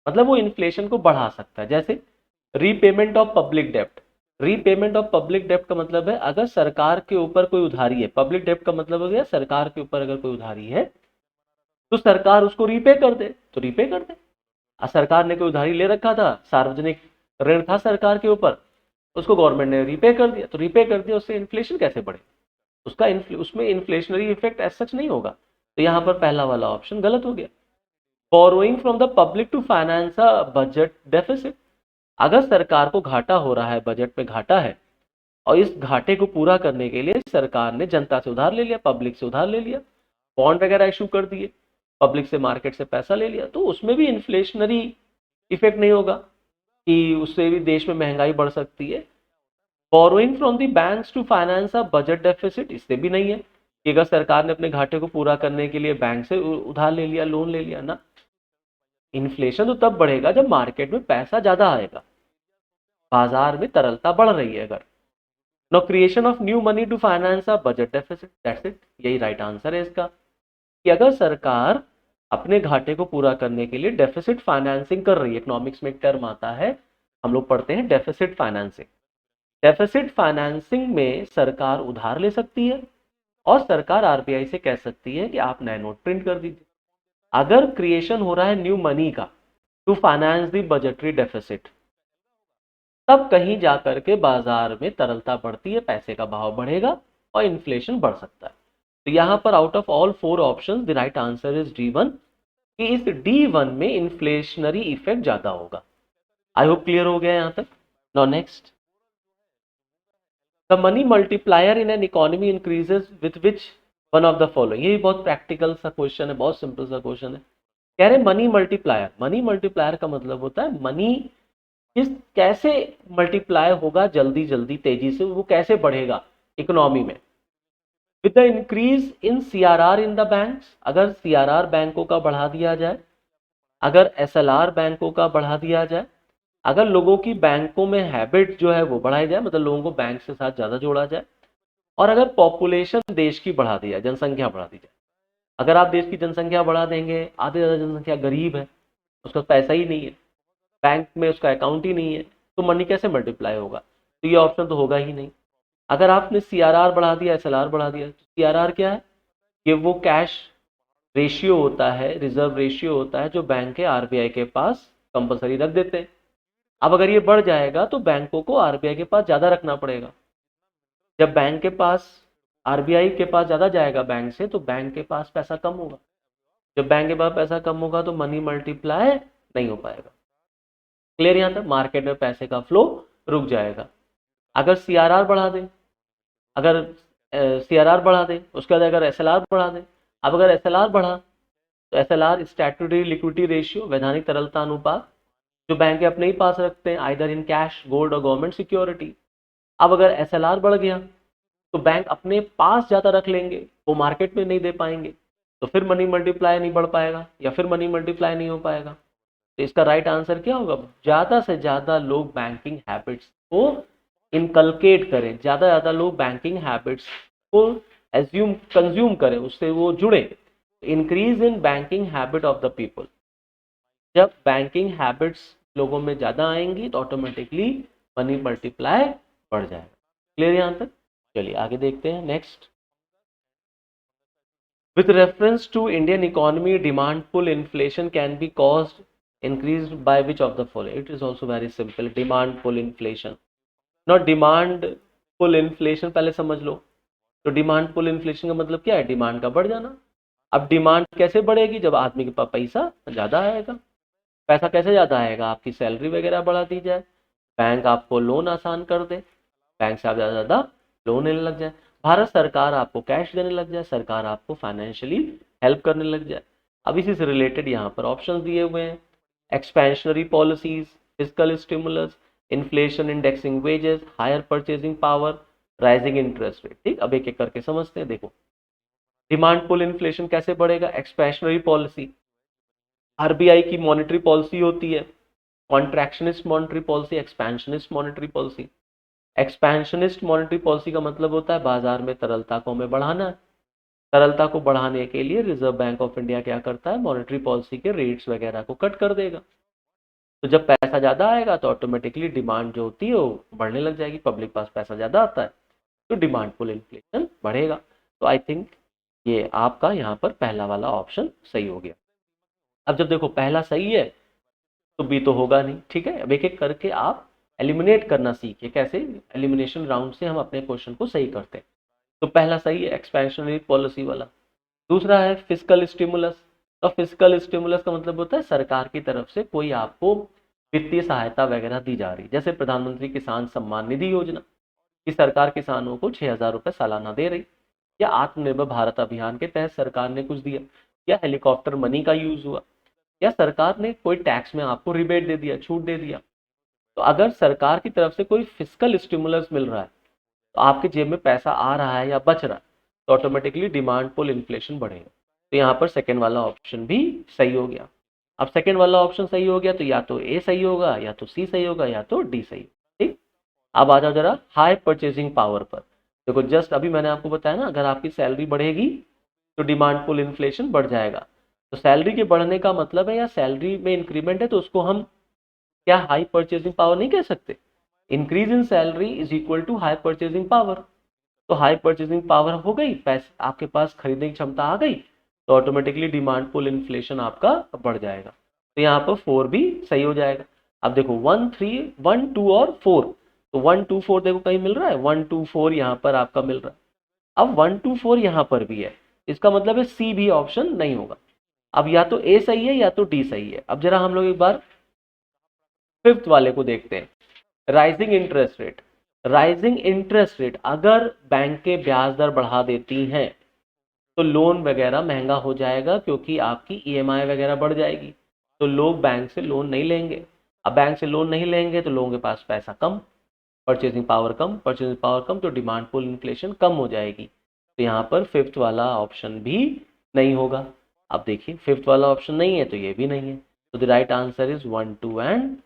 मतलब वो इन्फ्लेशन को बढ़ा सकता है। जैसे रीपेमेंट ऑफ पब्लिक डेप्ट। रीपेमेंट ऑफ पब्लिक डेप्ट का मतलब है अगर सरकार के ऊपर कोई उधारी है, पब्लिक डेप्ट का मतलब हो गया सरकार के ऊपर अगर कोई उधारी है तो सरकार उसको रीपे कर दे, तो रीपे कर दे। सरकार ने कोई उधारी ले रखा था, सार्वजनिक ऋण था सरकार के ऊपर, उसको गवर्नमेंट ने रीपे कर दिया, तो रीपे कर दिया, उससे इन्फ्लेशन कैसे बढ़े? उसमें इन्फ्लेशनरी इफेक्ट एज सच नहीं होगा। तो यहाँ पर पहला वाला ऑप्शन गलत हो गया। Borrowing from the public to finance a budget deficit. अगर सरकार को घाटा हो रहा है, बजट में घाटा है, और इस घाटे को पूरा करने के लिए सरकार ने जनता से उधार ले लिया, पब्लिक से उधार ले लिया, बॉन्ड वगैरह इशू कर दिए, पब्लिक से मार्केट से पैसा ले लिया, तो उसमें भी इन्फ्लेशनरी इफेक्ट नहीं होगा कि उससे भी देश में महंगाई बढ़ सकती है। Borrowing from the banks to finance a budget deficit, इससे भी नहीं है कि अगर सरकार ने अपने घाटे को पूरा करने के लिए बैंक से उधार ले लिया, लोन ले लिया ना। इन्फ्लेशन तो तब बढ़ेगा जब मार्केट में पैसा ज्यादा आएगा, बाजार में तरलता बढ़ रही है अगर। No creation of new money to finance a budget deficit, that's it, यही राइट आंसर है इसका। कि अगर सरकार अपने घाटे को पूरा करने के लिए डेफिसिट फाइनेंसिंग कर रही है, इकोनॉमिक्स में एक टर्म आता है, हम लोग पढ़ते हैं डेफिसिट फाइनेंसिंग। डेफिसिट फाइनेंसिंग में सरकार उधार ले सकती है और सरकार आरबीआई से कह सकती है कि आप नए नोट प्रिंट कर दीजिए। अगर क्रिएशन हो रहा है न्यू मनी का to finance the budgetary deficit, तब कहीं जाकर के बाजार में तरलता बढ़ती है, पैसे का भाव बढ़ेगा और इन्फ्लेशन बढ़ सकता है। तो यहां पर out of all 4 options the right answer is D1, कि इस D1 में इन्फ्लेशनरी इफेक्ट ज्यादा होगा। आई होप क्लियर हो गया यहां तक। Now next, the money multiplier in an economy increases with which one of the following. ये भी बहुत प्रैक्टिकल सा क्वेश्चन है, बहुत सिंपल सा क्वेश्चन है। कह रहे मनी मल्टीप्लायर, मनी मल्टीप्लायर का मतलब होता है मनी किस कैसे मल्टीप्लाई होगा जल्दी जल्दी तेजी से, वो कैसे बढ़ेगा इकोनॉमी में। With the increase in CRR in the banks, अगर सीआरआर बैंकों का बढ़ा दिया जाए, अगर एसएलआर बैंकों का बढ़ा दिया जाए, अगर लोगों की बैंकों में हैबिट जो है वो बढ़ाई जाए, मतलब लोगों को बैंक के साथ ज्यादा जोड़ा जाए, और अगर पॉपुलेशन देश की बढ़ा दी जाए, जनसंख्या बढ़ा दी जाए। अगर आप देश की जनसंख्या बढ़ा देंगे, आधे ज्यादा जनसंख्या गरीब है, उसका पैसा ही नहीं है, बैंक में उसका अकाउंट ही नहीं है, तो मनी कैसे मल्टीप्लाई होगा? तो ये ऑप्शन तो होगा ही नहीं। अगर आपने सीआरआर बढ़ा दिया, एसएलआर बढ़ा दिया, तो सीआरआर क्या है? कि वो कैश रेशियो होता है, रिजर्व रेशियो होता है, जो बैंक के आरबीआई के पास कंपलसरी रख देते हैं। अब अगर ये बढ़ जाएगा तो बैंकों को आरबीआई के पास ज्यादा रखना पड़ेगा। जब बैंक के पास, आरबीआई के पास ज्यादा जाएगा बैंक से, तो बैंक के पास पैसा कम होगा। जब बैंक के पास पैसा कम होगा तो मनी मल्टीप्लाई नहीं हो पाएगा। क्लियर? यहां तक मार्केट में पैसे का फ्लो रुक जाएगा। अगर सीआरआर बढ़ा दें, अगर सीआरआर बढ़ा दें, उसके बाद अगर एसएलआर बढ़ा दें। अब अगर एसएलआर बढ़ा तो एसएलआर स्टैट्यूटरी लिक्विडिटी रेशियो, वैधानिक तरलता अनुपात, जो बैंक अपने ही पास रखते हैं आइदर इन कैश, गोल्ड और गवर्नमेंट सिक्योरिटी। अब अगर एसएलआर बढ़ गया तो बैंक अपने पास ज्यादा रख लेंगे, वो मार्केट में नहीं दे पाएंगे, तो फिर मनी मल्टीप्लाई नहीं बढ़ पाएगा या फिर मनी मल्टीप्लाई नहीं हो पाएगा। तो इसका राइट आंसर क्या होगा? ज्यादा से ज्यादा लोग बैंकिंग हैबिट्स को इनकलकेट करें, ज्यादा लोग बैंकिंग हैबिट्स को एज्यूम कंज्यूम करें, उससे वो जुड़े। Increase in banking habit of the people, जब बैंकिंग हैबिट्स लोगों में ज़्यादा आएंगी तो ऑटोमेटिकली मनी मल्टीप्लाई बढ़ जाएगा। क्लियर यहाँ तक? चलिए आगे देखते हैं next. With reference to Indian economy, demand pull inflation can be caused increased by which of the following? It is also very simple. Demand pull inflation. Not demand pull inflation पहले समझ लो। तो demand पुल inflation का मतलब क्या है? Demand का बढ़ जाना। अब डिमांड कैसे बढ़ेगी? जब आदमी के पास पैसा ज्यादा आएगा। पैसा कैसे ज्यादा आएगा? आपकी सैलरी वगैरह बढ़ा दी जाए, बैंक आपको लोन आसान कर दे, बैंक से आप ज़्यादा ज़्यादा लोन लेने लग जाए, भारत सरकार आपको कैश देने लग जाए, सरकार आपको फाइनेंशियली हेल्प करने लग जाए। अब इसी से रिलेटेड यहाँ पर ऑप्शन दिए हुए हैं। Expansionary policies, fiscal stimulus, inflation indexing wages, higher purchasing power, rising interest rate. ठीक, अब एक एक करके समझते हैं। देखो, डिमांड पुल इन्फ्लेशन कैसे बढ़ेगा? एक्सपेंशनरी पॉलिसी, आरबीआई की मॉनेटरी पॉलिसी होती है। Contractionist monetary policy, expansionist monetary policy. Expansionist monetary policy का मतलब होता है बाजार में तरलता को हमें बढ़ाना है। तरलता को बढ़ाने के लिए रिजर्व बैंक ऑफ इंडिया क्या करता है? मॉनेटरी पॉलिसी के रेट्स वगैरह को कट कर देगा। तो जब पैसा ज़्यादा आएगा तो ऑटोमेटिकली डिमांड जो होती है वो बढ़ने लग जाएगी। पब्लिक पास पैसा ज़्यादा आता है तो डिमांड पुल इन्फ्लेशन बढ़ेगा। तो आई थिंक ये आपका यहाँ पर पहला वाला ऑप्शन सही हो गया। अब जब देखो पहला सही है तो बी तो होगा नहीं। ठीक है, अब एक एक करके आप एलिमिनेट करना सीखिए। कैसे? एलिमिनेशन राउंड से हम अपने क्वेश्चन को सही करते हैं। तो पहला सही है, एक्सपेंशनरी पॉलिसी वाला। दूसरा है फिस्कल स्टिमुलस। तो फिस्कल स्टिमुलस का मतलब होता है सरकार की तरफ से कोई आपको वित्तीय सहायता वगैरह दी जा रही, जैसे प्रधानमंत्री किसान सम्मान निधि योजना की सरकार किसानों को 6,000 रुपये सालाना दे रही, या आत्मनिर्भर भारत अभियान के तहत सरकार ने कुछ दिया, या हेलीकॉप्टर मनी का यूज हुआ, या सरकार ने कोई टैक्स में आपको रिबेट दे दिया, छूट दे दिया। तो अगर सरकार की तरफ से कोई फिस्कल स्टिमुलस मिल रहा है तो आपके जेब में पैसा आ रहा है या बच रहा है तो ऑटोमेटिकली डिमांड पुल इन्फ्लेशन बढ़ेगा। तो यहाँ पर सेकेंड वाला ऑप्शन भी सही हो गया। अब सेकेंड वाला ऑप्शन सही हो गया तो या तो ए सही होगा, या तो सी सही होगा, या तो डी सही। ठीक, अब आ जाओ जरा हाई परचेजिंग पावर पर। देखो जस्ट अभी मैंने आपको बताया ना, अगर आपकी सैलरी बढ़ेगी तो डिमांड पुल इन्फ्लेशन बढ़ जाएगा। तो सैलरी के बढ़ने का मतलब है या सैलरी में इंक्रीमेंट है तो उसको हम क्या हाई परचेजिंग पावर नहीं कह सकते? Increase in salary is equal to high purchasing power. तो हाई परचेजिंग पावर हो गई, पैसे आपके पास खरीदने की क्षमता आ गई तो ऑटोमेटिकली डिमांड पुल इन्फ्लेशन आपका बढ़ जाएगा। तो यहाँ पर 4 भी सही हो जाएगा। अब देखो 1 3 1 2 और 4, तो 1 2 4 देखो कहीं मिल रहा है, 1 2 4 यहाँ पर आपका मिल रहा है। अब 1 2 4 यहाँ पर भी है, इसका मतलब है सी भी ऑप्शन नहीं होगा। अब या तो ए सही है या तो डी सही है। अब जरा हम लोग एक बार फिफ्थ वाले को देखते हैं, rising interest rate. Rising interest rate, अगर बैंक के ब्याज दर बढ़ा देती हैं तो लोन वगैरह महंगा हो जाएगा, क्योंकि आपकी ईएमआई वगैरह बढ़ जाएगी, तो लोग बैंक से लोन नहीं लेंगे। अब बैंक से लोन नहीं लेंगे तो लोगों के पास पैसा कम, परचेजिंग पावर कम, परचेजिंग पावर कम तो डिमांड पुल इन्फ्लेशन कम हो जाएगी। तो यहाँ पर फिफ्थ वाला ऑप्शन भी नहीं होगा। अब देखिए फिफ्थ वाला ऑप्शन नहीं है तो ये भी नहीं है। तो the right answer is 1 2 and,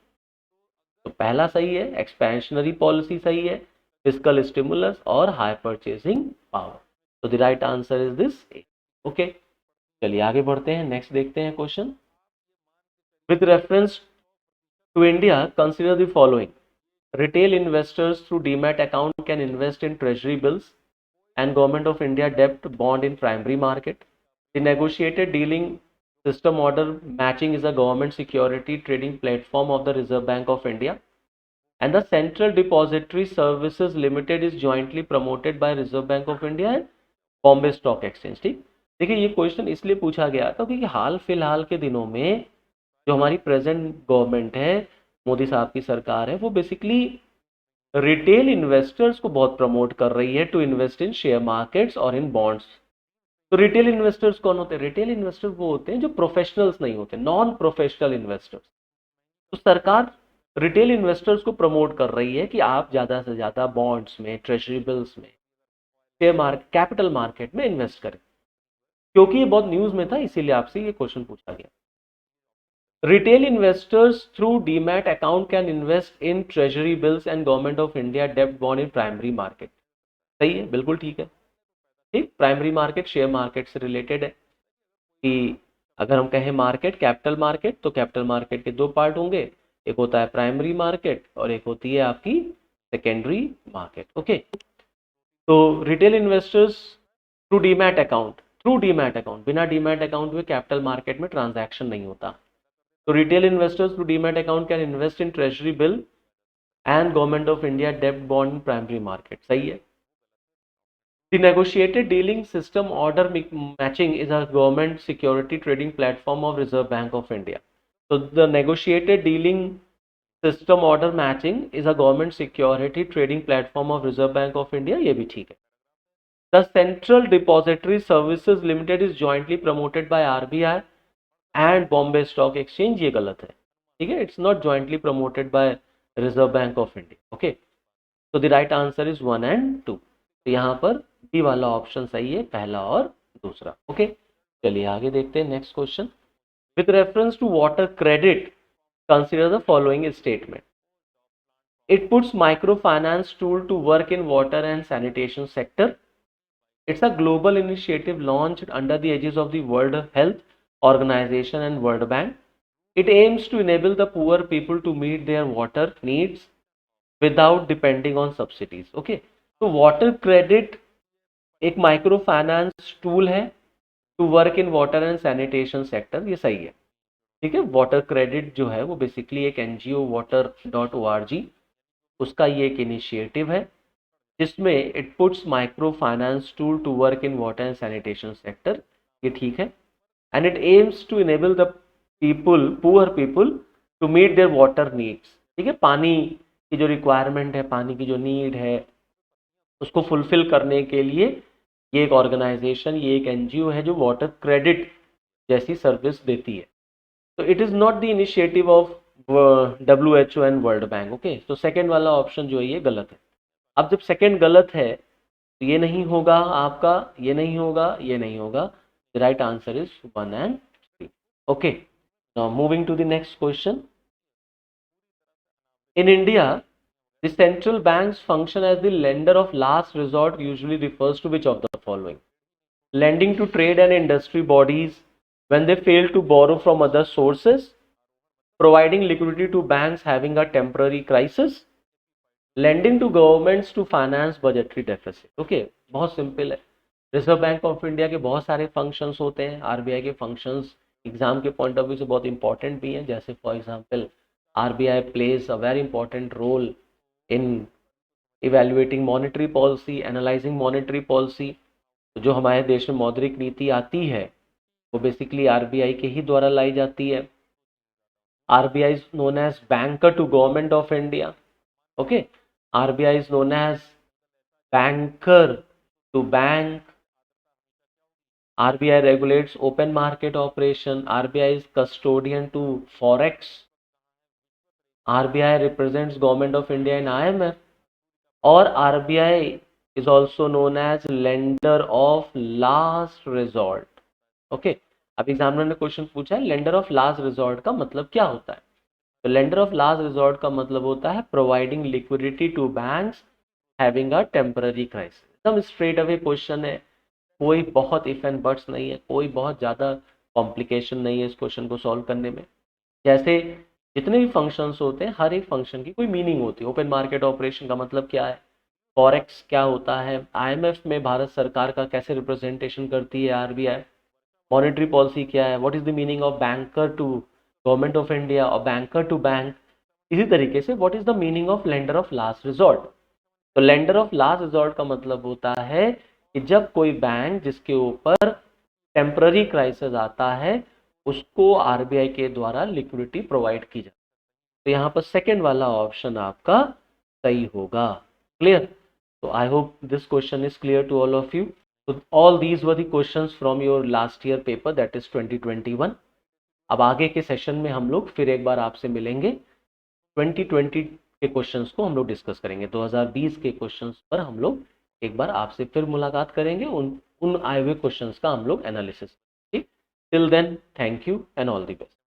तो पहला सही है, एक्सपेंशनरी पॉलिसी सही है, फिस्कल स्टिमुलस और हाई परचेजिंग पावर। तो the right answer is this A. Okay, चलिए आगे बढ़ते हैं, नेक्स्ट देखते हैं question. With reference to India consider the following. Retail investors through demat account can invest in treasury bills and Government of India debt bond in primary market. The negotiated dealing system order matching is a government security trading platform of the Reserve Bank of India. And the Central Depository Services Limited is jointly promoted by Reserve Bank of India and Bombay Stock Exchange. ठीक, देखिए ये question इसलिए पूछा गया था क्योंकि हाल फिलहाल के दिनों में जो हमारी प्रेजेंट गवर्नमेंट है, मोदी साहब की सरकार है, वो बेसिकली रिटेल इन्वेस्टर्स को बहुत प्रमोट कर रही है to invest in share markets और इन बॉन्ड्स। तो रिटेल इन्वेस्टर्स कौन होते हैं? रिटेल इन्वेस्टर वो होते हैं जो प्रोफेशनल्स नहीं होते, नॉन प्रोफेशनल इन्वेस्टर्स। तो सरकार रिटेल इन्वेस्टर्स को प्रमोट कर रही है कि आप ज़्यादा से ज़्यादा बॉन्ड्स में, ट्रेजरी बिल्स में, शेयर मार्केट, कैपिटल मार्केट में इन्वेस्ट करें। क्योंकि ये बहुत न्यूज़ में था इसीलिए आपसे ये क्वेश्चन पूछा गया। Retail investors through Demat account can invest in treasury bills and Government of India debt bond in primary market. सही है, बिल्कुल ठीक है। ठीक, प्राइमरी मार्केट शेयर मार्केट से रिलेटेड है कि अगर हम कहें मार्केट, कैपिटल मार्केट, तो कैपिटल मार्केट के दो पार्ट होंगे, एक होता है प्राइमरी मार्केट और एक होती है आपकी सेकेंडरी मार्केट। ओके, तो retail investors through demat account, बिना डीमैट अकाउंट में कैपिटल मार्केट में ट्रांजैक्शन नहीं होता। तो retail investors through demat account can invest in treasury bill and government of India डेब्ट बॉन्ड प्राइमरी मार्केट, सही है। The negotiated dealing system order matching is a government security trading platform of Reserve Bank of India. So the negotiated dealing system order matching is a government security trading platform of Reserve Bank of India, ये भी ठीक है। The Central Depository Services Limited is jointly promoted by RBI and Bombay Stock Exchange, ये गलत है, ठीक है, it's not jointly promoted by Reserve Bank of India. Okay, so the right answer is 1 and 2. तो यहाँ पर बी वाला option सही है, पहला और दूसरा। ओके, चलिए आगे देखते हैं next question. With reference to water credit consider the following statement. It puts micro finance tool to work in water and sanitation sector. It's a global initiative launched under the aegis of the world health organization and world bank. It aims to enable the poor people to meet their water needs without depending on subsidies. Okay, तो water credit एक micro finance tool है to work in water and sanitation sector, ये सही है, ठीक है। Water credit जो है वो बेसिकली एक एनजीओ water.org, उसका ये एक इनिशिएटिव है जिसमें it puts micro finance tool to work in water and sanitation sector, ये ठीक है। And it aims to enable the poor people to meet their water needs, ठीक है। पानी की जो रिक्वायरमेंट है, पानी की जो नीड है, उसको फुलफिल करने के लिए ये एक ऑर्गेनाइजेशन, ये एक एनजीओ है जो वाटर क्रेडिट जैसी सर्विस देती है। तो it is not the initiative of WHO and world bank. Okay, तो सेकेंड वाला ऑप्शन जो है ये गलत है। अब जब सेकेंड गलत है तो ये नहीं होगा आपका, ये नहीं होगा, ये नहीं होगा। The right answer is 1 and 3। Okay, now moving to the next question. In India the central banks function as the lender of last resort usually refers to which of the following? Lending to trade and industry bodies when they fail to borrow from other sources, providing liquidity to banks having a temporary crisis, lending to governments to finance budgetary deficit. Okay, बहुत simple है। Reserve Bank of India के बहुत सारे functions होते हैं, RBI के functions exam के point of view से बहुत इंपॉर्टेंट भी हैं, जैसे for example RBI plays a very important role in evaluating monetary policy, analyzing monetary policy। तो जो हमारे देश में मौद्रिक नीति आती है वो बेसिकली आरबीआई के ही द्वारा लाई जाती है। RBI is known as banker to government of India. Okay, RBI is known as banker to bank. RBI regulates open market operation. RBI is custodian to forex. RBI represents government of India in IMF, और RBI is also known as lender of last resort। Okay, अब examiner ने question पूछा है lender of last resort का मतलब क्या होता है। तो लेंडर ऑफ लास्ट रिजॉर्ट का मतलब होता है providing liquidity to banks having a temporary crisis. एकदम स्ट्रेट अवे क्वेश्चन है, कोई बहुत इफ एंड बट्स नहीं है, कोई बहुत ज़्यादा कॉम्प्लिकेशन नहीं है इस क्वेश्चन को सॉल्व करने में। जैसे जितने भी फंक्शंस होते हैं, हर एक फंक्शन की कोई मीनिंग होती है। ओपन मार्केट ऑपरेशन का मतलब क्या है, फॉरेक्स क्या होता है, आईएमएफ में भारत सरकार का कैसे रिप्रेजेंटेशन करती है आरबीआई, मॉनेटरी पॉलिसी क्या है, what is the meaning of banker to government of India और बैंकर टू बैंक। इसी तरीके से what is the meaning of lender of last resort. तो लेंडर ऑफ लास्ट रिजॉर्ट का मतलब होता है कि जब कोई बैंक जिसके ऊपर टेम्पररी क्राइसिस आता है उसको आरबीआई के द्वारा लिक्विडिटी प्रोवाइड की जाती है। तो यहाँ पर सेकेंड वाला ऑप्शन आपका सही होगा। Clear? So I hope this question is clear to all of you. So all these were the questions from your last year paper, that is 2021. अब आगे के सेशन में हम लोग फिर एक बार आपसे मिलेंगे, 2020 के क्वेश्चंस को हम लोग डिस्कस करेंगे। 2020 के क्वेश्चंस पर हम लोग एक बार आपसे फिर मुलाकात करेंगे, उन आए हुए क्वेश्चंस का हम लोग एनालिसिस। ठीक, till then thank you and all the best.